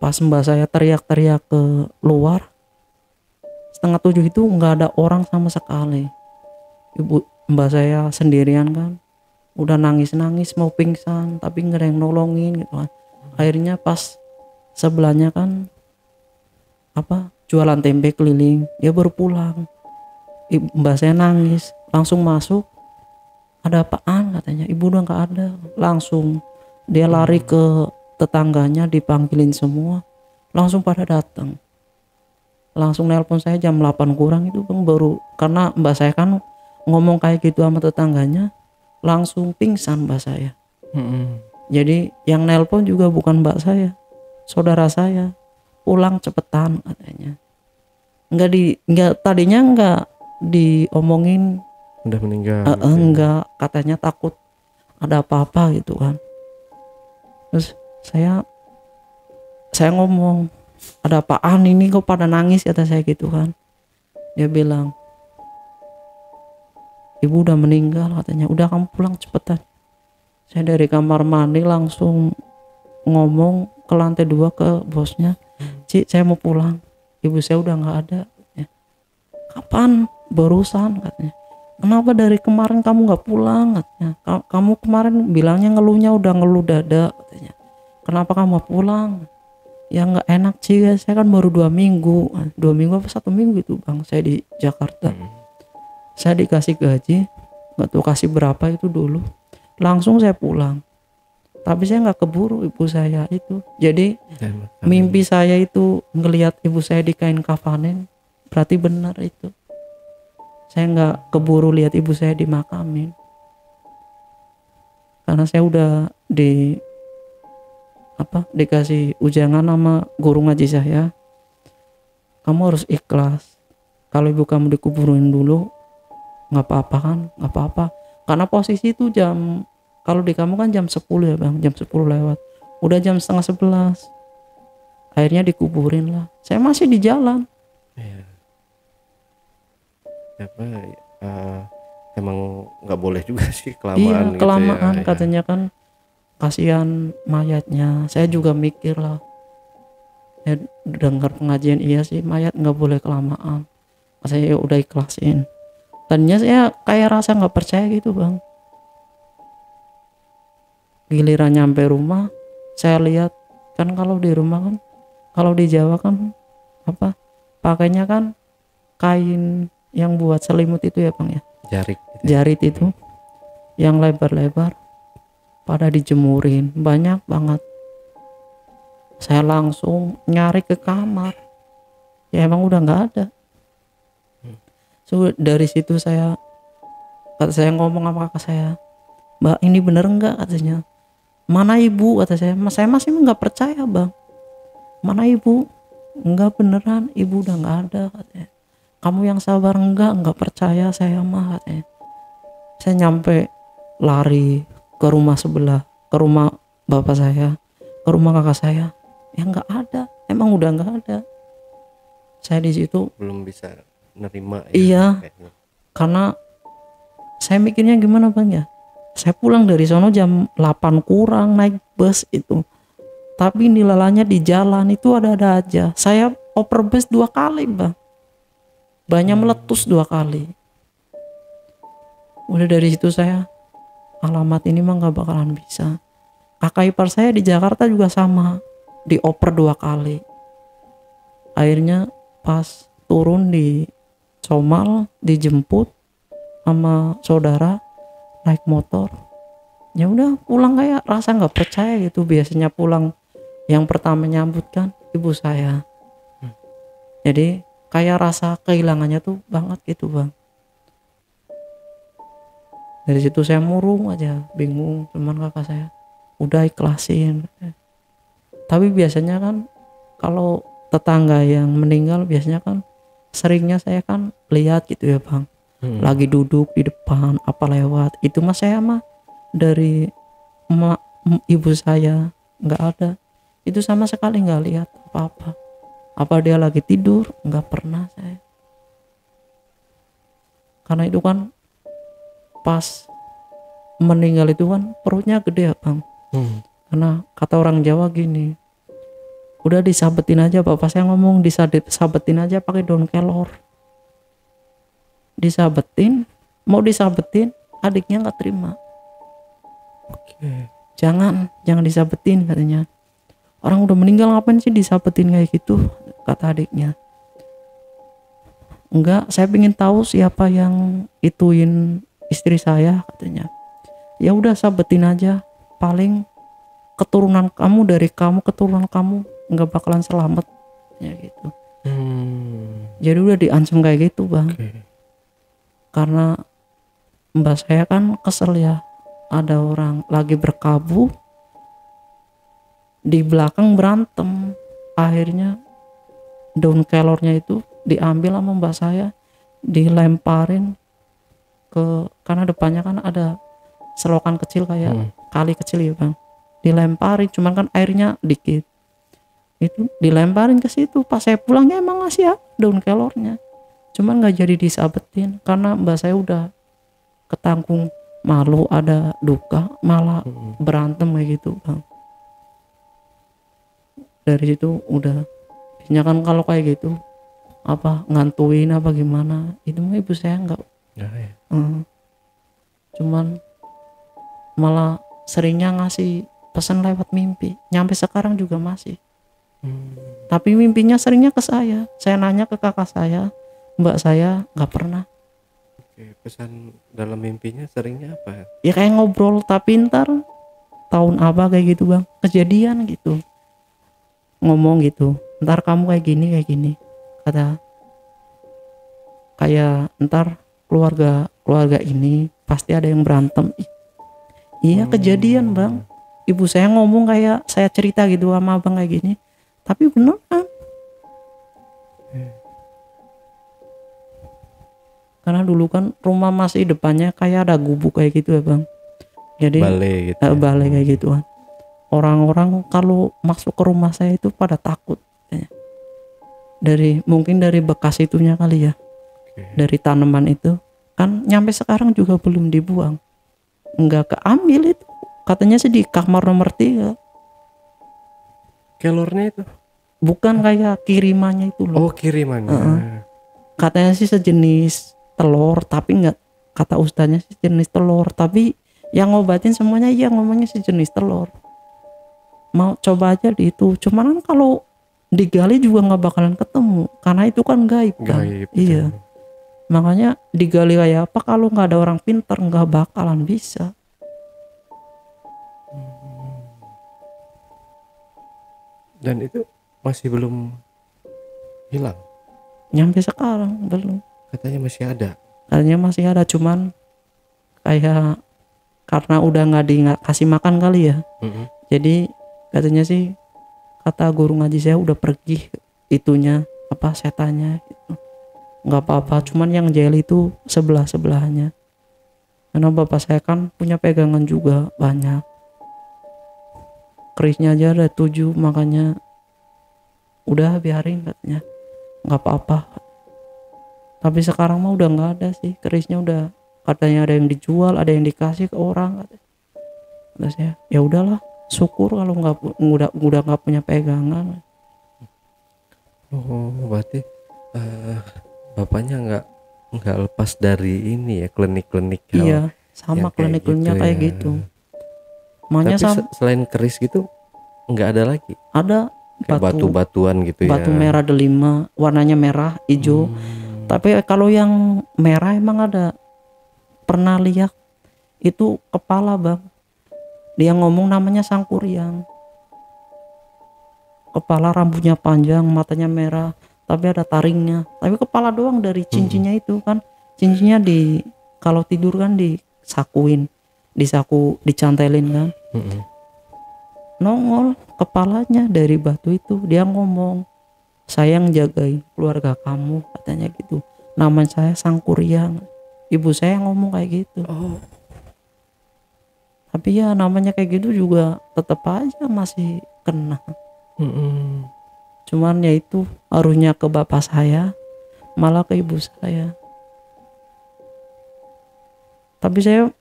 Pas mbak saya teriak-teriak ke luar, setengah 7 itu nggak ada orang sama sekali. Mbak saya sendirian kan, udah nangis-nangis mau pingsan tapi nggak ada yang nolongin gitu kan. Akhirnya pas sebelahnya kan jualan tempe keliling, dia baru pulang. Mbak saya nangis, langsung masuk, ada apaan katanya, ibu udah nggak ada. Langsung dia lari ke tetangganya, dipanggilin semua, langsung pada datang. Langsung nelpon saya jam 8 kurang itu bang, baru, karena mbak saya kan ngomong kayak gitu sama tetangganya, langsung pingsan mbak saya. Jadi yang nelpon juga bukan mbak saya, saudara saya. Pulang cepetan katanya. Tadinya nggak diomongin udah meninggal. Enggak, katanya takut ada apa-apa gitu kan. Terus saya ngomong, ada apaan ini kok pada nangis, kata saya gitu kan. Dia bilang, ibu udah meninggal katanya, udah kamu pulang cepetan. Saya dari kamar mandi langsung ngomong ke lantai 2 ke bosnya, Cik saya mau pulang, ibu saya udah nggak ada. Kapan? Barusan katanya. Kenapa dari kemarin kamu nggak pulang katanya? Kamu kemarin bilangnya ngeluhnya udah ngeluh dada katanya. Kenapa kamu pulang? Ya nggak enak sih, saya kan baru 2 minggu apa 1 minggu itu bang saya di Jakarta. Saya dikasih gaji, nggak tahu kasih berapa itu dulu, langsung saya pulang. Tapi saya nggak keburu ibu saya itu. Jadi mimpi saya itu ngelihat ibu saya di kain kafanin, berarti benar itu. Saya nggak keburu lihat ibu saya dimakamin, karena saya udah dikasih ujangan sama guru ngaji saya, kamu harus ikhlas. Kalau ibu kamu dikuburin dulu nggak apa-apa kan, nggak apa-apa. Karena posisi itu kalau di kamu kan jam 10 ya bang, jam 10 lewat, udah jam setengah 11. Akhirnya dikuburin lah, saya masih di jalan. Emang nggak boleh juga sih kelamaan. Iya kelamaan gitu ya. katanya kan kasihan mayatnya. Saya juga mikir lah, saya dengar pengajian iya sih, mayat nggak boleh kelamaan. Saya udah ikhlasin. Tadinya saya kayak rasa nggak percaya gitu bang. Giliran nyampe rumah, saya lihat kan, kalau di rumah kan, kalau di Jawa kan pakainya kan kain yang buat selimut itu ya bang ya, jarit itu yang lebar-lebar, pada dijemurin banyak banget. Saya langsung nyari ke kamar, ya emang udah nggak ada. So dari situ saya ngomong sama kakak saya, Mbak ini bener nggak katanya. Mana ibu, kata saya masih nggak percaya bang. Mana ibu? Enggak beneran, ibu udah nggak ada katanya. Kamu yang sabar, nggak percaya saya mah katanya. Saya nyampe lari ke rumah sebelah, ke rumah bapak saya, ke rumah kakak saya, ya nggak ada, emang udah nggak ada. Saya di situ belum bisa nerima ya, iya, kayaknya. karena saya mikirnya gimana Bang ya, saya pulang dari sono jam 8 kurang naik bus itu, tapi nilalanya di jalan itu ada-ada aja. Saya oper bus 2 kali Bang, banyak meletus 2 kali. Udah dari situ saya, alamat ini mah nggak bakalan bisa. Kakak ipar saya di Jakarta juga sama, dioper 2 kali. Akhirnya pas turun di Comal dijemput sama saudara naik motor. Ya udah pulang, kayak rasa nggak percaya gitu. Biasanya pulang yang pertama nyambut kan ibu saya. Jadi kayak rasa kehilangannya tuh banget gitu Bang. Dari situ saya murung aja, bingung. Cuman kakak saya udah ikhlasin. Tapi biasanya kan kalau tetangga yang meninggal biasanya kan seringnya saya kan lihat gitu ya Bang, lagi duduk di depan apa lewat, itu mah saya mah dari ibu saya nggak ada, itu sama sekali nggak lihat apa-apa. Apa dia lagi tidur, nggak pernah saya, karena itu kan pas meninggal itu kan perutnya gede ya Bang. Karena kata orang Jawa gini, udah disabetin aja, bapak saya ngomong disabetin aja pakai daun kelor. Disabetin, mau disabetin, adiknya nggak terima. Jangan disabetin katanya. Orang udah meninggal ngapain sih disabetin kayak gitu, kata adiknya. Enggak, saya pengen tahu siapa yang ituin istri saya katanya. Ya udah sabetin aja, paling keturunan kamu dari kamu keturunan kamu nggak bakalan selamat ya gitu. Jadi udah diancam kayak gitu Bang. Karena mbak saya kan kesel ya, ada orang lagi berkabung di belakang berantem, akhirnya daun kelornya itu diambil sama mbak saya, dilemparin ke, karena depannya kan ada selokan kecil kayak kali kecil ya Bang, dilemparin, cuman kan airnya dikit, itu dilemparin ke situ. Pas saya pulangnya emang ngasih ya daun kelornya, cuman nggak jadi disabetin karena mbak saya udah ketanggung malu, ada duka, malah berantem kayak gitu Bang. Dari situ udah, biasanya kan kalau kayak gitu apa ngantuin apa gimana, itu mah ibu saya nggak ya. Cuman malah seringnya ngasih pesan lewat mimpi, nyampe sekarang juga masih. Tapi mimpinya seringnya ke saya nanya ke kakak saya, mbak saya nggak pernah. Pesan dalam mimpinya seringnya apa? Ya kayak ngobrol, tapi ntar tahun apa kayak gitu Bang, kejadian gitu, ngomong gitu, ntar kamu kayak gini kata, kayak ntar keluarga ini pasti ada yang berantem. Iya kejadian Bang, ibu saya ngomong kayak saya cerita gitu sama abang kayak gini, tapi bener kan. Karena dulu kan rumah masih depannya kayak ada gubuk kayak gitu ya Bang, jadi balai gitu balai kayak gitu kan. Orang-orang kalau masuk ke rumah saya itu pada takut ya. Mungkin dari bekas itunya kali ya. Dari tanaman itu kan, nyampe sekarang juga belum dibuang, nggak keambil itu, katanya sih di kamar nomor 3. kelornya itu Bukan, kayak kirimannya itu loh. oh kirimannya. Katanya sih sejenis telur, tapi nggak, kata ustaznya sih jenis telur, tapi yang ngobatin semuanya iya ngomongnya sejenis telur. Mau coba aja di itu, cuman kan kalau digali juga nggak bakalan ketemu karena itu kan gaib kan. Iya, makanya digali kayak apa, kalau nggak ada orang pintar nggak bakalan bisa. Dan itu masih belum hilang, Nyampe sekarang belum. katanya masih ada. Katanya masih ada, cuman kayak karena udah nggak dikasih makan kali ya. Jadi katanya sih, kata guru ngaji saya udah pergi itunya, apa setannya gitu. Nggak apa-apa, cuman yang jeli itu sebelahnya, karena bapak saya kan punya pegangan juga banyak, kerisnya aja ada 7, makanya udah biarin katanya, nggak apa-apa. Tapi sekarang mah udah nggak ada sih kerisnya, udah katanya ada yang dijual, ada yang dikasih ke orang katanya. Terus ya udahlah, syukur kalau udah nggak punya pegangan. Oh, berarti bapaknya nggak lepas dari ini ya, klinik-klinik hal Iya, sama yang kayak klinik-kliniknya gitu kayak ya. gitu. Makanya Tapi selain keris gitu nggak ada lagi ada kayak batu-batuan gitu batu ya. merah delima, warnanya merah, hijau. Tapi kalau yang merah emang ada, pernah lihat itu kepala bang. Dia ngomong namanya Sangkuriang. Kepala, rambutnya panjang, matanya merah, tapi ada taringnya. Tapi kepala doang dari cincinnya itu kan. Cincinnya kalau tidur kan disakuin, dicantelin kan. Nongol kepalanya dari batu itu. Dia ngomong, sayang jagain keluarga kamu katanya gitu. Nama saya Sangkuriang. Ibu saya ngomong kayak gitu. Tapi ya namanya kayak gitu juga tetap aja masih kena. Cuman ya itu harusnya ke bapak saya, malah ke ibu saya. Tapi saya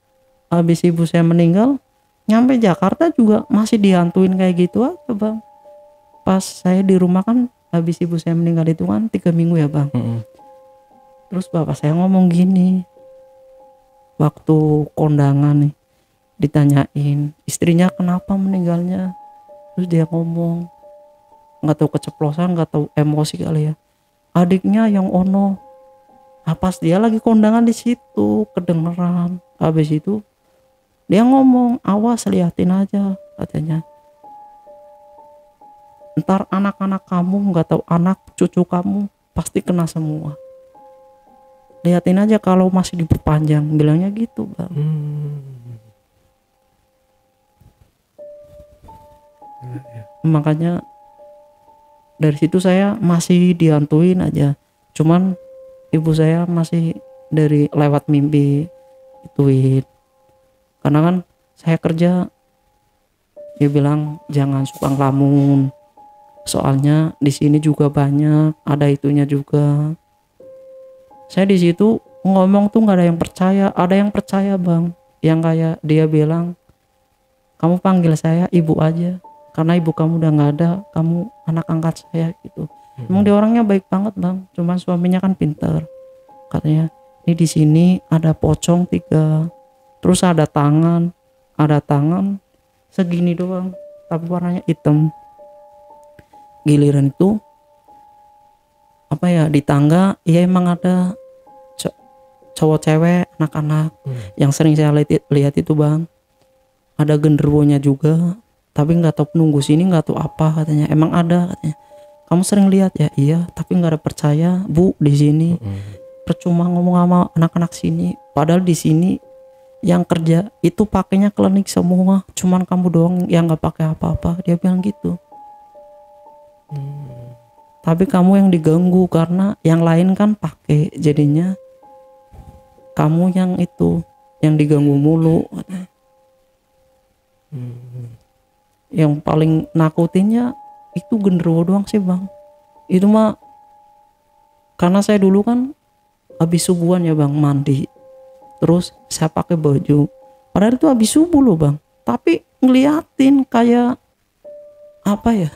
habis ibu saya meninggal, nyampe Jakarta juga masih dihantuin kayak gitu aja bang. Pas saya di rumah kan, habis ibu saya meninggal itu kan 3 minggu ya bang. Terus bapak saya ngomong gini, waktu kondangan nih, ditanyain istrinya kenapa meninggalnya. Terus dia ngomong, nggak tahu keceplosan, nggak tahu emosi kali ya, adiknya yang ono. Pas dia lagi kondangan di situ kedengeran. Habis itu dia ngomong, awas liatin aja katanya, ntar anak-anak kamu, nggak tahu anak cucu kamu pasti kena semua. Liatin aja kalau masih diperpanjang, bilangnya gitu bang. Makanya dari situ saya masih dihantuin aja. Cuman ibu saya masih dari lewat mimpi ituin. Karena kan saya kerja, dia bilang jangan suka ngelamun. Soalnya di sini juga banyak, ada itunya juga. Saya di situ ngomong tuh nggak ada yang percaya, ada yang percaya bang. Yang kayak dia bilang, kamu panggil saya ibu aja, karena ibu kamu udah nggak ada, kamu anak angkat saya gitu. Emang dia orangnya baik banget bang, cuman suaminya kan pinter. Katanya, ini di sini ada pocong 3, terus ada tangan segini doang, tapi warnanya hitam. Giliran itu apa ya, di tangga ya emang ada cowok cewek anak-anak. Yang sering saya lihat itu bang, ada genderuwonya juga, tapi nggak tahu penunggu sini, nggak tahu apa katanya. Emang ada katanya. Kamu sering lihat ya? Iya, tapi nggak ada percaya bu di sini. Percuma ngomong sama anak-anak sini, padahal di sini yang kerja itu pakainya klinik semua, cuman kamu doang yang nggak pakai apa-apa. Dia bilang gitu. Tapi kamu yang diganggu karena yang lain kan pakai, jadinya kamu yang itu yang diganggu mulu. Yang paling nakutinnya itu genderuwo doang sih bang. Itu mah karena saya dulu kan habis subuhan ya bang, mandi, terus saya pakai baju, padahal itu habis subuh loh bang, tapi ngeliatin kayak apa ya,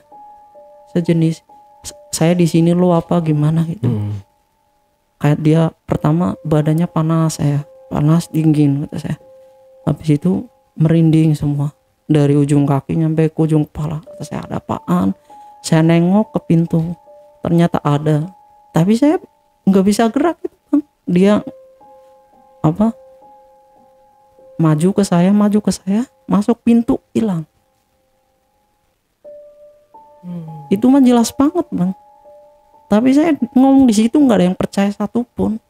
sejenis saya di sini lo apa gimana gitu. Kayak dia pertama badannya panas, saya panas dingin kata saya. Habis itu merinding semua dari ujung kaki nyampe ke ujung kepala. Kata saya, ada apaan? Saya nengok ke pintu, ternyata ada, tapi saya nggak bisa gerak gitu bang. Dia apa, maju ke saya, masuk pintu, hilang. Itu mah jelas banget bang. Tapi saya ngomong di situ nggak ada yang percaya satupun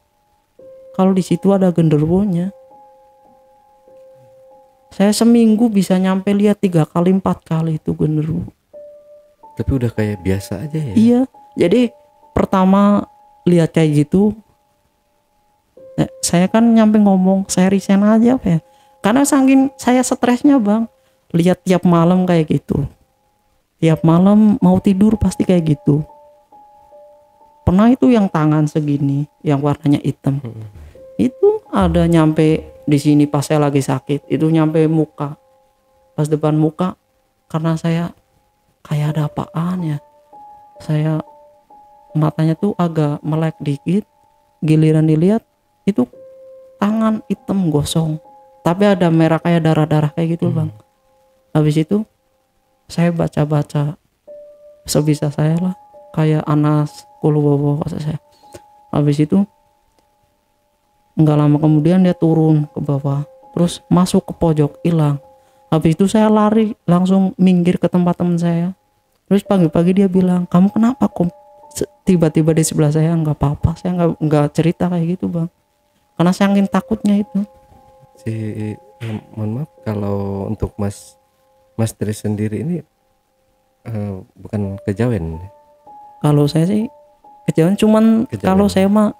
kalau di situ ada genderuwonya. Saya seminggu bisa nyampe lihat 3 kali 4 kali itu genderuwo. Tapi udah kayak biasa aja ya. Iya, jadi pertama lihat kayak gitu, saya kan nyampe ngomong saya resign aja apa ya, karena saking saya stresnya bang, lihat tiap malam kayak gitu. tiap malam mau tidur pasti kayak gitu. Pernah itu yang tangan segini yang warnanya hitam, itu ada nyampe di sini pas saya lagi sakit, itu nyampe muka, pas depan muka. Karena saya kayak ada apaan ya, saya matanya tuh agak melek dikit, giliran dilihat itu tangan hitam gosong tapi ada merah kayak darah-darah kayak gitu bang. Habis itu saya baca-baca sebisa saya lah, kayak Anas Kulubowo kata saya. Habis itu nggak lama kemudian dia turun ke bawah, terus masuk ke pojok, hilang. Habis itu saya lari langsung minggir ke tempat teman saya. Terus pagi-pagi dia bilang, kamu kenapa kok tiba-tiba di sebelah saya? Nggak apa-apa, saya nggak cerita kayak gitu bang, karena saya saking takutnya itu. Mohon maaf, kalau untuk Mas Tri sendiri ini bukan kejawen? Kalau saya sih kejawen, cuman kalau saya mah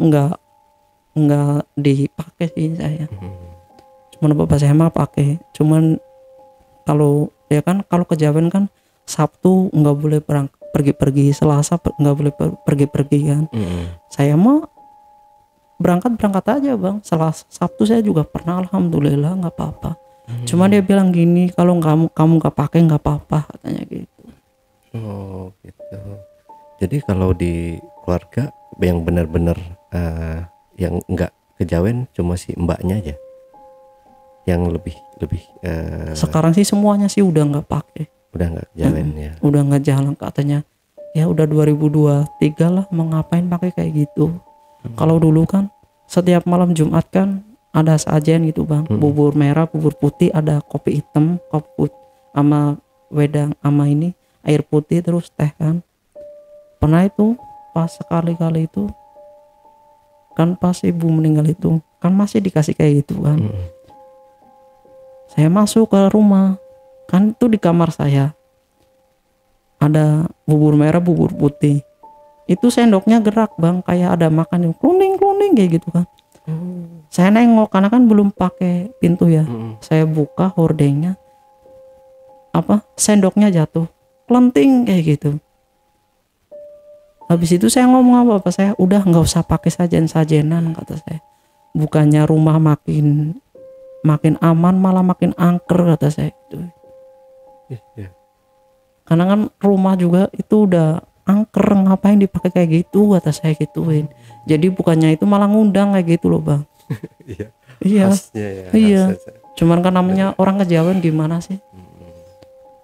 nggak dipakai sih saya. Cuman bapak saya mah pakai. Cuman kalau ya kan, kalau kejawen kan Sabtu nggak boleh pergi-pergi, Selasa nggak boleh pergi-pergi kan. Saya mah berangkat aja bang. Selasa Sabtu saya juga pernah, alhamdulillah nggak apa-apa. Cuma dia bilang gini, kalau kamu nggak pakai nggak apa-apa katanya gitu. Oh gitu. Jadi kalau di keluarga yang benar-benar yang nggak kejawen cuma si mbaknya aja yang lebih sekarang sih semuanya sih udah nggak pakai, udah nggak kejawen ya, udah nggak jalan katanya. Ya udah 2023 lah, mau ngapain pakai kayak gitu. Kalau dulu kan setiap malam Jumat kan ada sajian gitu bang, bubur merah, bubur putih, ada kopi hitam, kopi putih sama wedang, sama ini air putih, terus teh kan. Pernah itu pas sekali-kali itu kan, pas ibu meninggal itu kan masih dikasih kayak gitu kan. Saya masuk ke rumah kan, itu di kamar saya ada bubur merah, bubur putih, itu sendoknya gerak bang, kayak ada makan kluning kayak gitu kan. Saya nengok karena kan belum pakai pintu ya. Saya buka hordengnya, sendoknya jatuh kelenting kayak gitu. Habis itu saya ngomong sama bapak saya, udah nggak usah pakai sajen-sajenan kata saya. Bukannya rumah makin aman, malah makin angker kata saya itu. Karena kan rumah juga itu udah angker, ngapain dipakai kayak gitu kata saya gituin. Jadi bukannya itu malah ngundang kayak gitu loh bang. Iya. Cuman kan namanya orang kejawen gimana sih.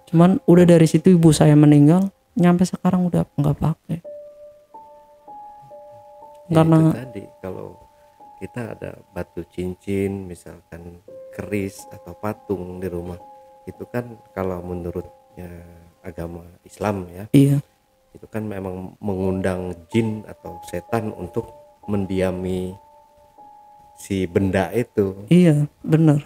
Cuman udah dari situ ibu saya meninggal, nyampe sekarang udah nggak pakai. Karena itu tadi, kalau kita ada batu cincin misalkan keris atau patung di rumah, itu kan kalau menurutnya agama Islam ya, iya, itu kan memang mengundang jin atau setan untuk mendiami si benda itu. Iya benar.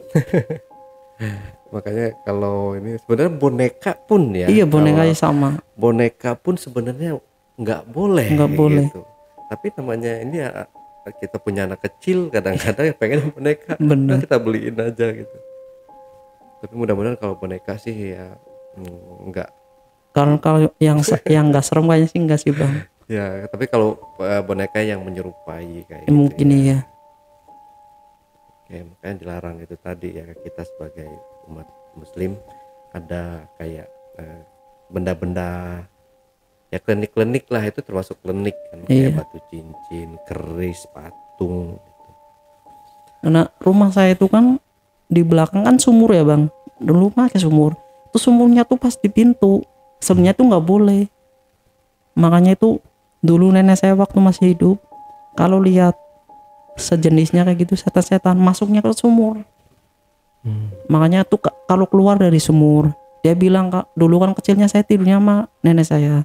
Makanya kalau ini sebenarnya boneka pun ya, Iya bonekanya sama. Boneka pun sebenarnya nggak boleh gitu. Tapi namanya ini ya, kita punya anak kecil kadang-kadang pengen boneka, bener. Kita beliin aja gitu. Tapi mudah-mudahan kalau boneka sih ya enggak. Kalau yang nggak serem kayaknya sih enggak sih bang. Ya tapi kalau boneka yang menyerupai kayak gitu mungkin ya. Iya. Oke, makanya dilarang itu tadi ya, kita sebagai umat muslim ada kayak benda-benda ya, klinik lah, itu termasuk klinik kan, kayak batu cincin, keris, patung gitu. Karena rumah saya itu kan di belakang kan sumur ya bang, dulu pakai sumur, itu sumurnya tuh pas di pintu, sebenarnya tuh nggak boleh. Makanya itu dulu nenek saya waktu masih hidup, kalau lihat sejenisnya kayak gitu, setan-setan masuknya ke sumur. Makanya tuh kalau keluar dari sumur, dia bilang, kak dulu kan kecilnya saya tidurnya sama nenek saya,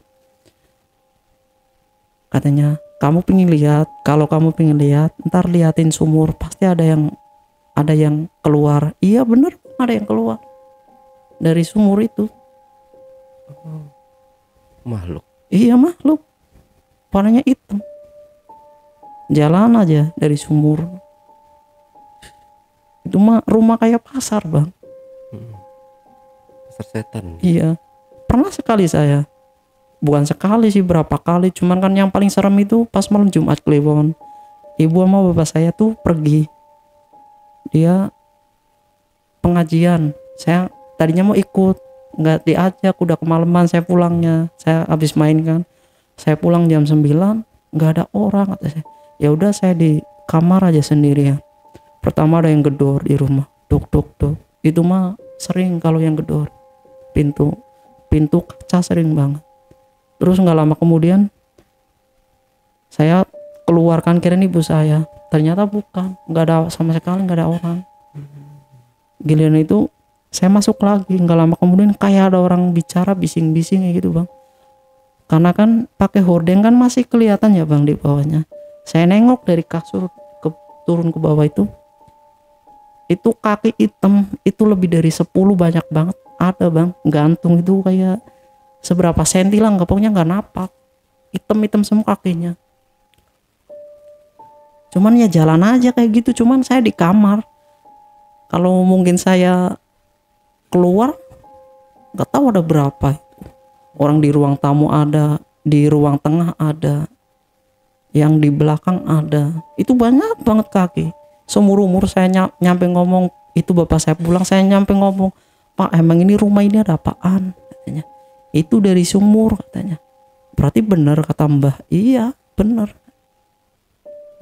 katanya kamu pengen lihat, kalau kamu pengen lihat ntar liatin sumur, pasti ada yang keluar. Iya bener, ada yang keluar dari sumur itu. Makhluk. Iya makhluk, warnanya hitam, jalan aja dari sumur. Itu mah rumah kayak pasar bang. Pasar setan. Iya. pernah sekali saya, bukan sekali sih, berapa kali. Cuman kan yang paling serem itu pas malam Jumat Kliwon. Ibu sama bapak saya tuh pergi, dia pengajian. Saya tadinya mau ikut, nggak diajak, udah kemalaman saya pulangnya. Saya habis main kan, saya pulang jam 9, nggak ada orang, kata saya. Ya udah, saya di kamar aja sendirian. Pertama ada yang gedor di rumah, duk duk duk. Itu mah sering kalau yang gedor pintu kaca sering banget. Terus nggak lama kemudian saya keluarkan, kirain ibu saya, ternyata bukan, nggak ada sama sekali, nggak ada orang. Giliran itu saya masuk lagi, nggak lama kemudian kayak ada orang bicara bising-bising kayak gitu bang. Karena kan pakai hordeng kan masih kelihatan ya bang di bawahnya. Saya nengok dari kasur turun ke bawah itu kaki hitam, itu lebih dari 10 banyak banget ada bang, gantung itu kayak seberapa senti lah, nggak, pokoknya nggak napak, hitam semua kakinya. Cuman ya jalan aja kayak gitu. Cuman saya di kamar, kalau mungkin saya keluar nggak tahu ada berapa itu orang. Di ruang tamu ada, di ruang tengah ada, yang di belakang ada, itu banyak banget kaki. Seumur umur saya nyampe ngomong, itu bapak saya pulang, saya nyampe ngomong, Pak, emang ini rumah ini ada apaan, katanya. Itu dari sumur, katanya. Berarti benar kata Mbah. Iya benar,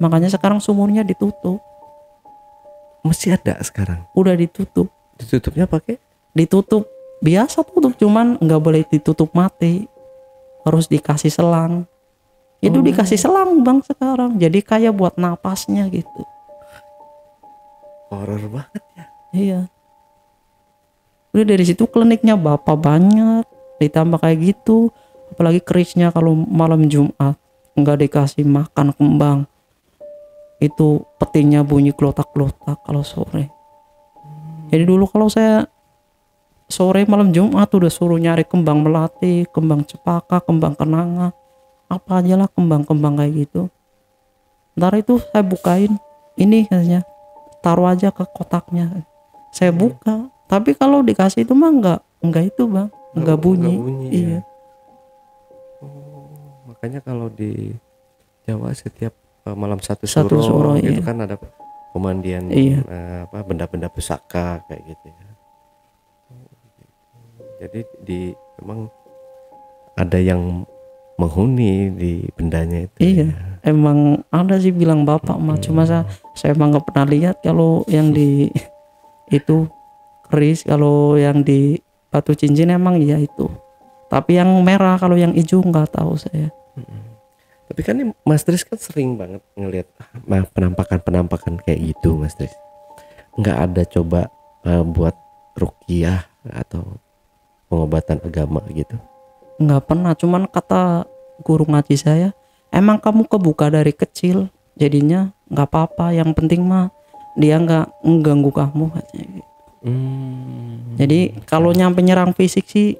makanya sekarang sumurnya ditutup. Masih ada sekarang? Udah ditutup. Ditutupnya pakai? Ditutup biasa tutup, cuman nggak boleh ditutup mati, harus dikasih selang. Itu dikasih selang bang sekarang, jadi kayak buat napasnya gitu. Horor banget ya. Iya. Udah dari situ kliniknya bapak banyak, ditambah kayak gitu, apalagi kerisnya kalau malam Jumat nggak dikasih makan kembang, itu petinya bunyi klotak-klotak kalau sore. Jadi dulu kalau saya sore malam Jumat udah suruh nyari kembang melati, kembang cepaka, kembang kenanga, apa aja lah kembang-kembang kayak gitu. Ntar itu saya bukain, ini katanya taruh aja ke kotaknya. Saya buka, tapi kalau dikasih itu mah enggak itu bang, enggak bunyi. Iya. Ya? Makanya kalau di Jawa setiap malam satu suro gitu iya. kan ada pemandian, iya. Benda-benda pusaka kayak gitu ya. Jadi memang ada yang menghuni di bendanya itu. Iya, ya. emang ada sih bilang bapak mah, cuma saya emang nggak pernah lihat kalau yang di itu keris, kalau yang di batu cincin emang iya itu. Tapi yang merah, kalau yang hijau nggak tahu saya. Tapi kan nih, Mas Tris kan sering banget ngelihat penampakan kayak gitu, Mas Tris. Nggak ada coba buat ruqyah atau pengobatan agama gitu? Nggak pernah, cuman kata guru ngaji saya, emang kamu kebuka dari kecil, jadinya nggak apa-apa. Yang penting mah dia nggak mengganggu kamu, katanya gitu. Jadi kalau nyampe nyerang fisik sih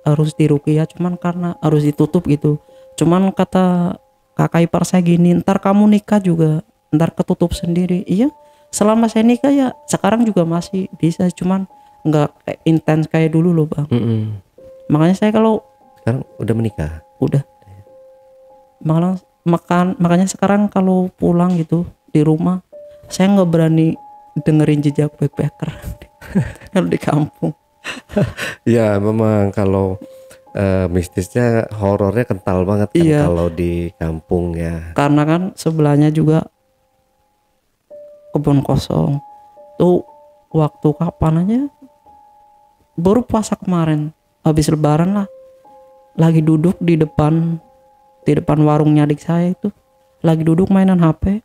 harus diruqyah, cuman karena harus ditutup gitu. Cuman kata kakak ipar saya gini, ntar kamu nikah juga ntar ketutup sendiri. Iya, selama saya nikah ya sekarang juga masih bisa, cuman nggak intens kayak dulu loh bang. Makanya saya kalau sekarang udah menikah, udah makanya sekarang kalau pulang gitu di rumah saya nggak berani dengerin jejak backpacker kalau di kampung. Ya memang kalau mistisnya, horornya kental banget kan. Iya. Kalau di kampung ya. Karena kan sebelahnya juga kebun kosong. Tuh waktu kapan aja, baru puasa kemarin, habis lebaran lah, lagi duduk di depan warungnya adik saya itu, lagi duduk mainan HP.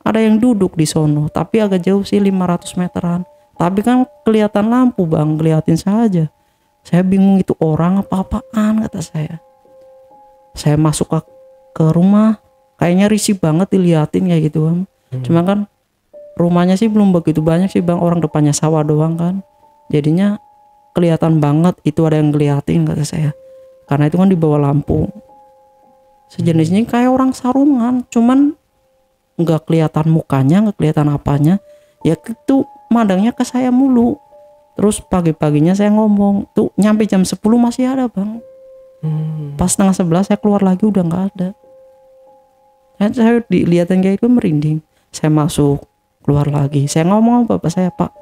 Ada yang duduk di sono, tapi agak jauh sih, 500 meteran. Tapi kan kelihatan lampu bang, ngeliatin saja. Saya bingung itu orang apa-apaan, kata saya. Saya masuk ke rumah, kayaknya risih banget diliatin kayak gitu bang. Cuma kan rumahnya sih belum begitu banyak sih bang, orang depannya sawah doang kan. Jadinya kelihatan banget itu ada yang ngeliatin, kata saya. Karena itu kan di bawah lampu. Sejenisnya kayak orang sarungan, cuman nggak kelihatan mukanya, nggak kelihatan apanya. Ya itu mandangnya ke saya mulu. Terus pagi-paginya saya ngomong tuh, nyampe jam 10 masih ada bang. Pas setengah 11 saya keluar lagi udah nggak ada. Saya dilihatin kayak itu merinding. Saya masuk, keluar lagi. Saya ngomong sama bapak saya, Pak,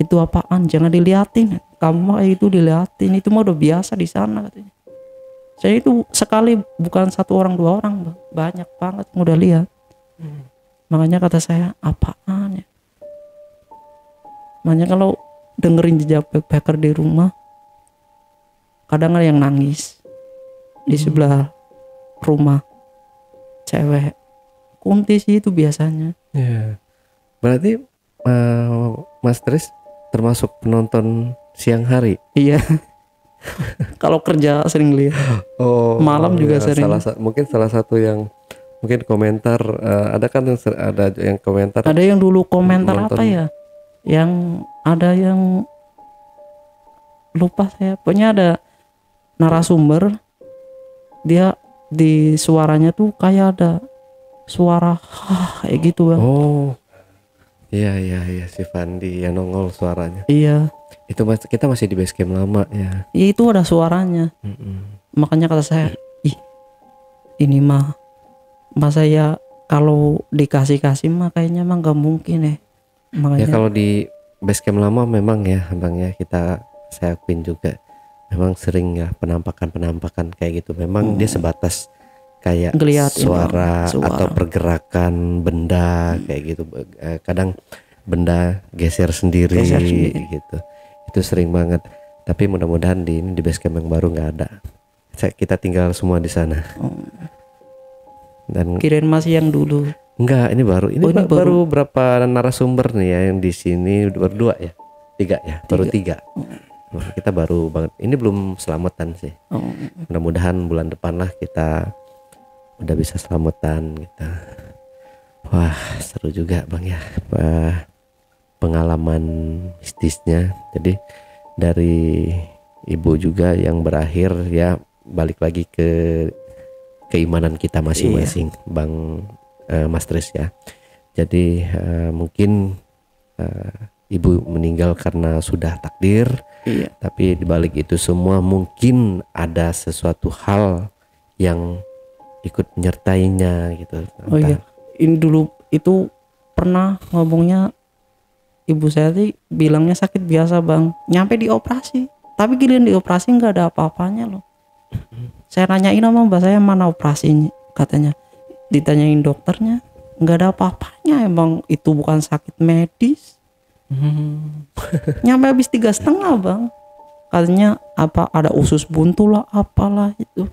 itu apaan? Jangan diliatin. Kamu mah itu diliatin, itu mah udah biasa di sana katanya. Saya itu sekali bukan satu orang dua orang, bang. Banyak banget yang udah lihat. Makanya kata saya, apaan ya? Makanya kalau dengerin jejak backpacker di rumah, kadang ada yang nangis di sebelah rumah, cewek. Kunti sih itu biasanya. Ya. Berarti Mas Tris termasuk penonton siang hari? Iya. Kalau kerja sering lihat. Oh, Malam juga sering. Mungkin salah satu yang mungkin komentar ada kan ada yang komentar. Ada yang dulu komentar nonton. apa ya? Yang ada yang lupa saya. Pokoknya ada narasumber, dia di suaranya tuh kayak ada suara kayak gitu bang. Oh, iya si Fandi yang nongol suaranya. Iya. Itu kita masih di base camp lama ya. Iya itu ada suaranya. Makanya kata saya, ih ini mah saya kalau dikasih mah kayaknya mah nggak mungkin ya. Makanya Ya kalau di base camp lama memang ya bang ya, saya akuin juga memang sering ya penampakan kayak gitu. Memang dia sebatas kayak suara atau pergerakan benda kayak gitu. Kadang benda geser sendiri gitu. Itu sering banget. Tapi mudah-mudahan di base camp yang baru nggak ada. Kita tinggal semua di sana. Dan kirain masih yang dulu. Enggak, ini baru. Ini baru berapa narasumber nih ya yang di sini, berdua ya? Tiga ya? Baru tiga. Kita baru banget. Ini belum selamatan sih. Mudah-mudahan bulan depan lah kita udah bisa selamatan gitu. Wah, seru juga bang ya. Pengalaman mistisnya. Jadi dari ibu juga yang berakhir ya, balik lagi ke keimanan kita masing-masing, bang Mas Tris ya. Jadi mungkin ibu meninggal karena sudah takdir. Iya. Tapi dibalik itu semua mungkin ada sesuatu hal yang ikut menyertainya gitu. Oh iya. Ini dulu itu pernah ngomongnya, ibu saya sih bilangnya sakit biasa bang. Nyampe dioperasi. Tapi giliran dioperasi nggak ada apa-apanya loh. Saya nanyain sama mbak saya mana operasinya, katanya ditanyain dokternya nggak ada apa-apanya, emang itu bukan sakit medis. Nyampe habis 3,5 bang, katanya apa ada usus buntu lah apalah itu,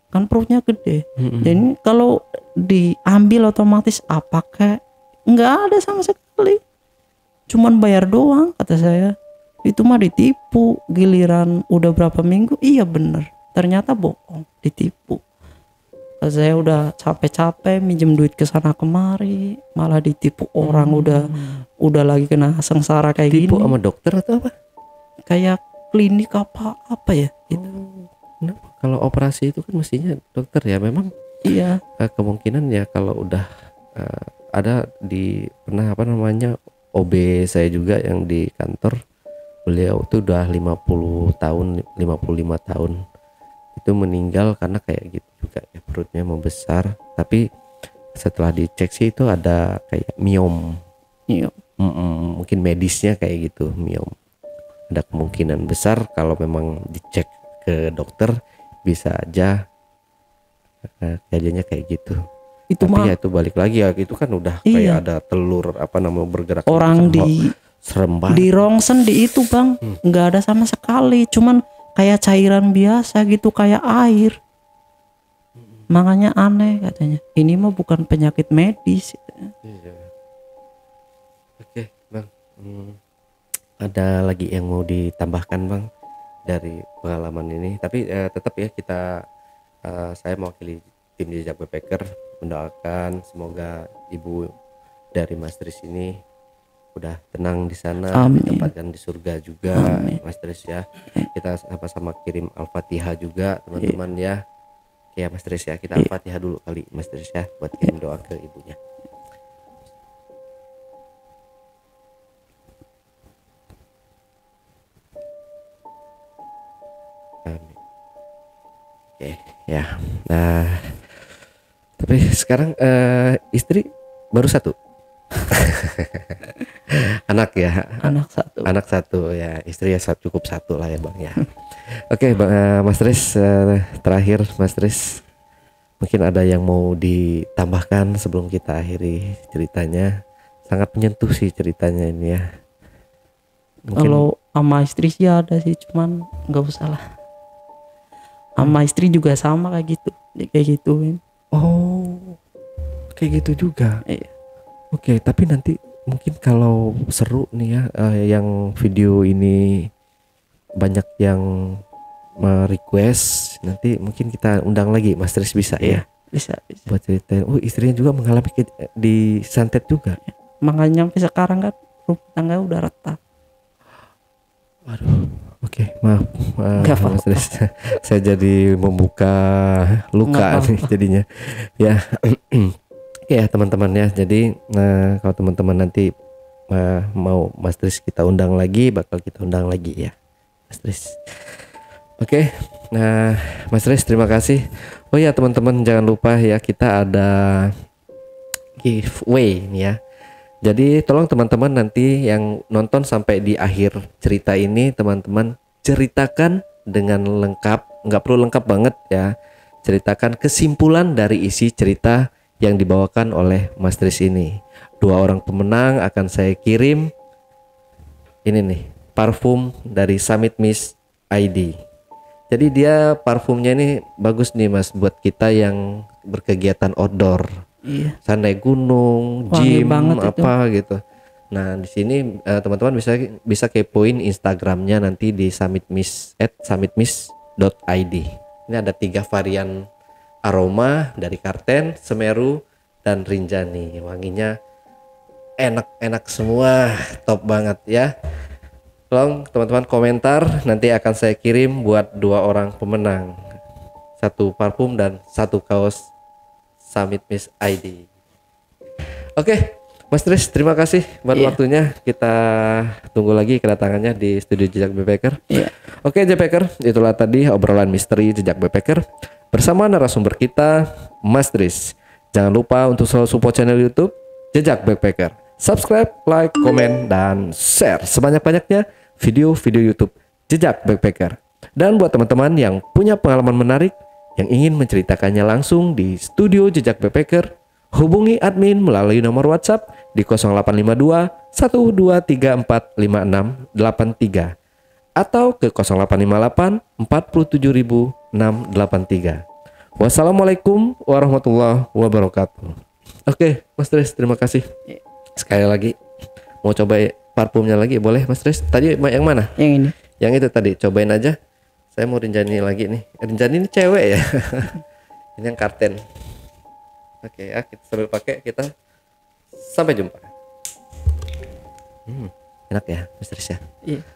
kan perutnya gede. Jadi kalau diambil otomatis apa kayak nggak ada sama sekali, cuman bayar doang kata saya. Itu mah ditipu, giliran udah berapa minggu iya bener ternyata bohong, ditipu. Saya udah capek-capek minjem duit ke sana kemari, malah ditipu orang. Udah lagi kena sengsara kayak Tipu gini. sama dokter atau apa? Kayak klinik apa ya gitu. Kenapa? Kalau operasi itu kan mestinya dokter ya. Memang Iya. Kemungkinan ya kalau udah ada pernah apa namanya OB saya juga yang di kantor, beliau tuh udah 50 tahun 55 tahun itu meninggal karena kayak gitu juga ya, perutnya membesar. Tapi setelah dicek sih itu ada kayak miom. Iya. Mungkin medisnya kayak gitu, miom. Ada kemungkinan besar kalau memang dicek ke dokter bisa aja kejadiannya kayak gitu. Itu tapi mah ya itu balik lagi ya, itu kan udah kayak ada telur apa namanya bergerak orang serem banget. Di rongsen di itu bang, nggak ada sama sekali, cuman kayak cairan biasa gitu, kayak air. Makanya aneh katanya, ini mah bukan penyakit medis. Iya. Oke bang, ada lagi yang mau ditambahkan bang dari pengalaman ini? Tapi tetap ya saya mewakili tim Jejak Backpacker mendoakan semoga ibu dari Mas Tris ini udah tenang di sana, ditempatkan di surga juga. Mas Tris ya. Kita sama-sama kirim Al-Fatihah juga teman-teman ya. Ya Mas Tris ya, kita Al-Fatihah dulu kali Mas Tris ya buat kirim doa ke ibunya. Amin. Oke, ya. Nah, tapi sekarang istri baru satu. Anak ya. Anak satu. Anak satu ya, istri ya cukup satu lah ya bang ya. Oke bang, Mas Tris, terakhir Mas Tris, mungkin ada yang mau ditambahkan sebelum kita akhiri ceritanya. Sangat menyentuh sih ceritanya ini ya. Mungkin... Kalau sama istri sih ada sih, cuman nggak usah lah. Sama istri juga sama kayak gitu, kayak gituin. Oh, kayak gitu juga. Iya. Oke, tapi nanti mungkin kalau seru nih ya, yang video ini banyak yang request, nanti mungkin kita undang lagi Mas Tris, bisa ya? Bisa. Buat ceritain. Oh, istrinya juga mengalami disantet juga. Makanya sampai sekarang kan rumah tangga udah retak. Aduh, oke, maaf Nggak apa-apa. Mas Tris. Saya jadi membuka luka Nggak nih apa-apa. jadinya. Ya, oke ya teman-teman ya. Jadi kalau teman-teman nanti mau Mas Tris kita undang lagi, bakal kita undang lagi ya, Mas Tris. Oke, nah Mas Tris terima kasih. Oh ya teman-teman jangan lupa ya, kita ada giveaway nih ya. Jadi tolong teman-teman nanti yang nonton sampai di akhir cerita ini, teman-teman ceritakan dengan lengkap, nggak perlu lengkap banget ya. Ceritakan kesimpulan dari isi cerita yang dibawakan oleh Mas Tris ini. 2 orang pemenang akan saya kirim ini nih, parfum dari Summit Mist ID. Jadi dia parfumnya ini bagus nih Mas, buat kita yang berkegiatan outdoor. Iya. Saya naik gunung, Wangi gym, banget apa gitu. Nah di sini teman-teman bisa kepoin Instagramnya nanti di @summitmist.id. Ini ada 3 varian aroma dari Karten, Semeru, dan Rinjani. Wanginya enak-enak semua, top banget ya. Tolong teman-teman komentar, nanti akan saya kirim buat 2 orang pemenang, 1 parfum dan 1 kaos Summit Mist ID. Oke, Mas Tris, terima kasih buat waktunya. Kita tunggu lagi kedatangannya di studio Jejak Backpacker. Iya. Oke, Backpacker, itulah tadi obrolan misteri Jejak Backpacker bersama narasumber kita, Mas Tris. Jangan lupa untuk selalu support channel YouTube Jejak Backpacker. Subscribe, like, komen, dan share sebanyak-banyaknya video-video YouTube Jejak Backpacker. Dan buat teman-teman yang punya pengalaman menarik yang ingin menceritakannya langsung di studio Jejak Backpacker, hubungi admin melalui nomor WhatsApp di 0852 1234 5683 atau ke 0858 47683. Wassalamualaikum warahmatullahi wabarakatuh. Oke, Mas Tris, terima kasih. Sekali lagi, mau coba parfumnya lagi boleh Mas Tris? Tadi yang mana? Yang ini. Yang itu tadi, cobain aja. Saya mau Rinjani lagi nih. Rinjani ini cewek ya. Ini yang Karten. Oke ya, kita sambil pakai, kita sampai jumpa. Enak ya, Mas Tris ya. Iya.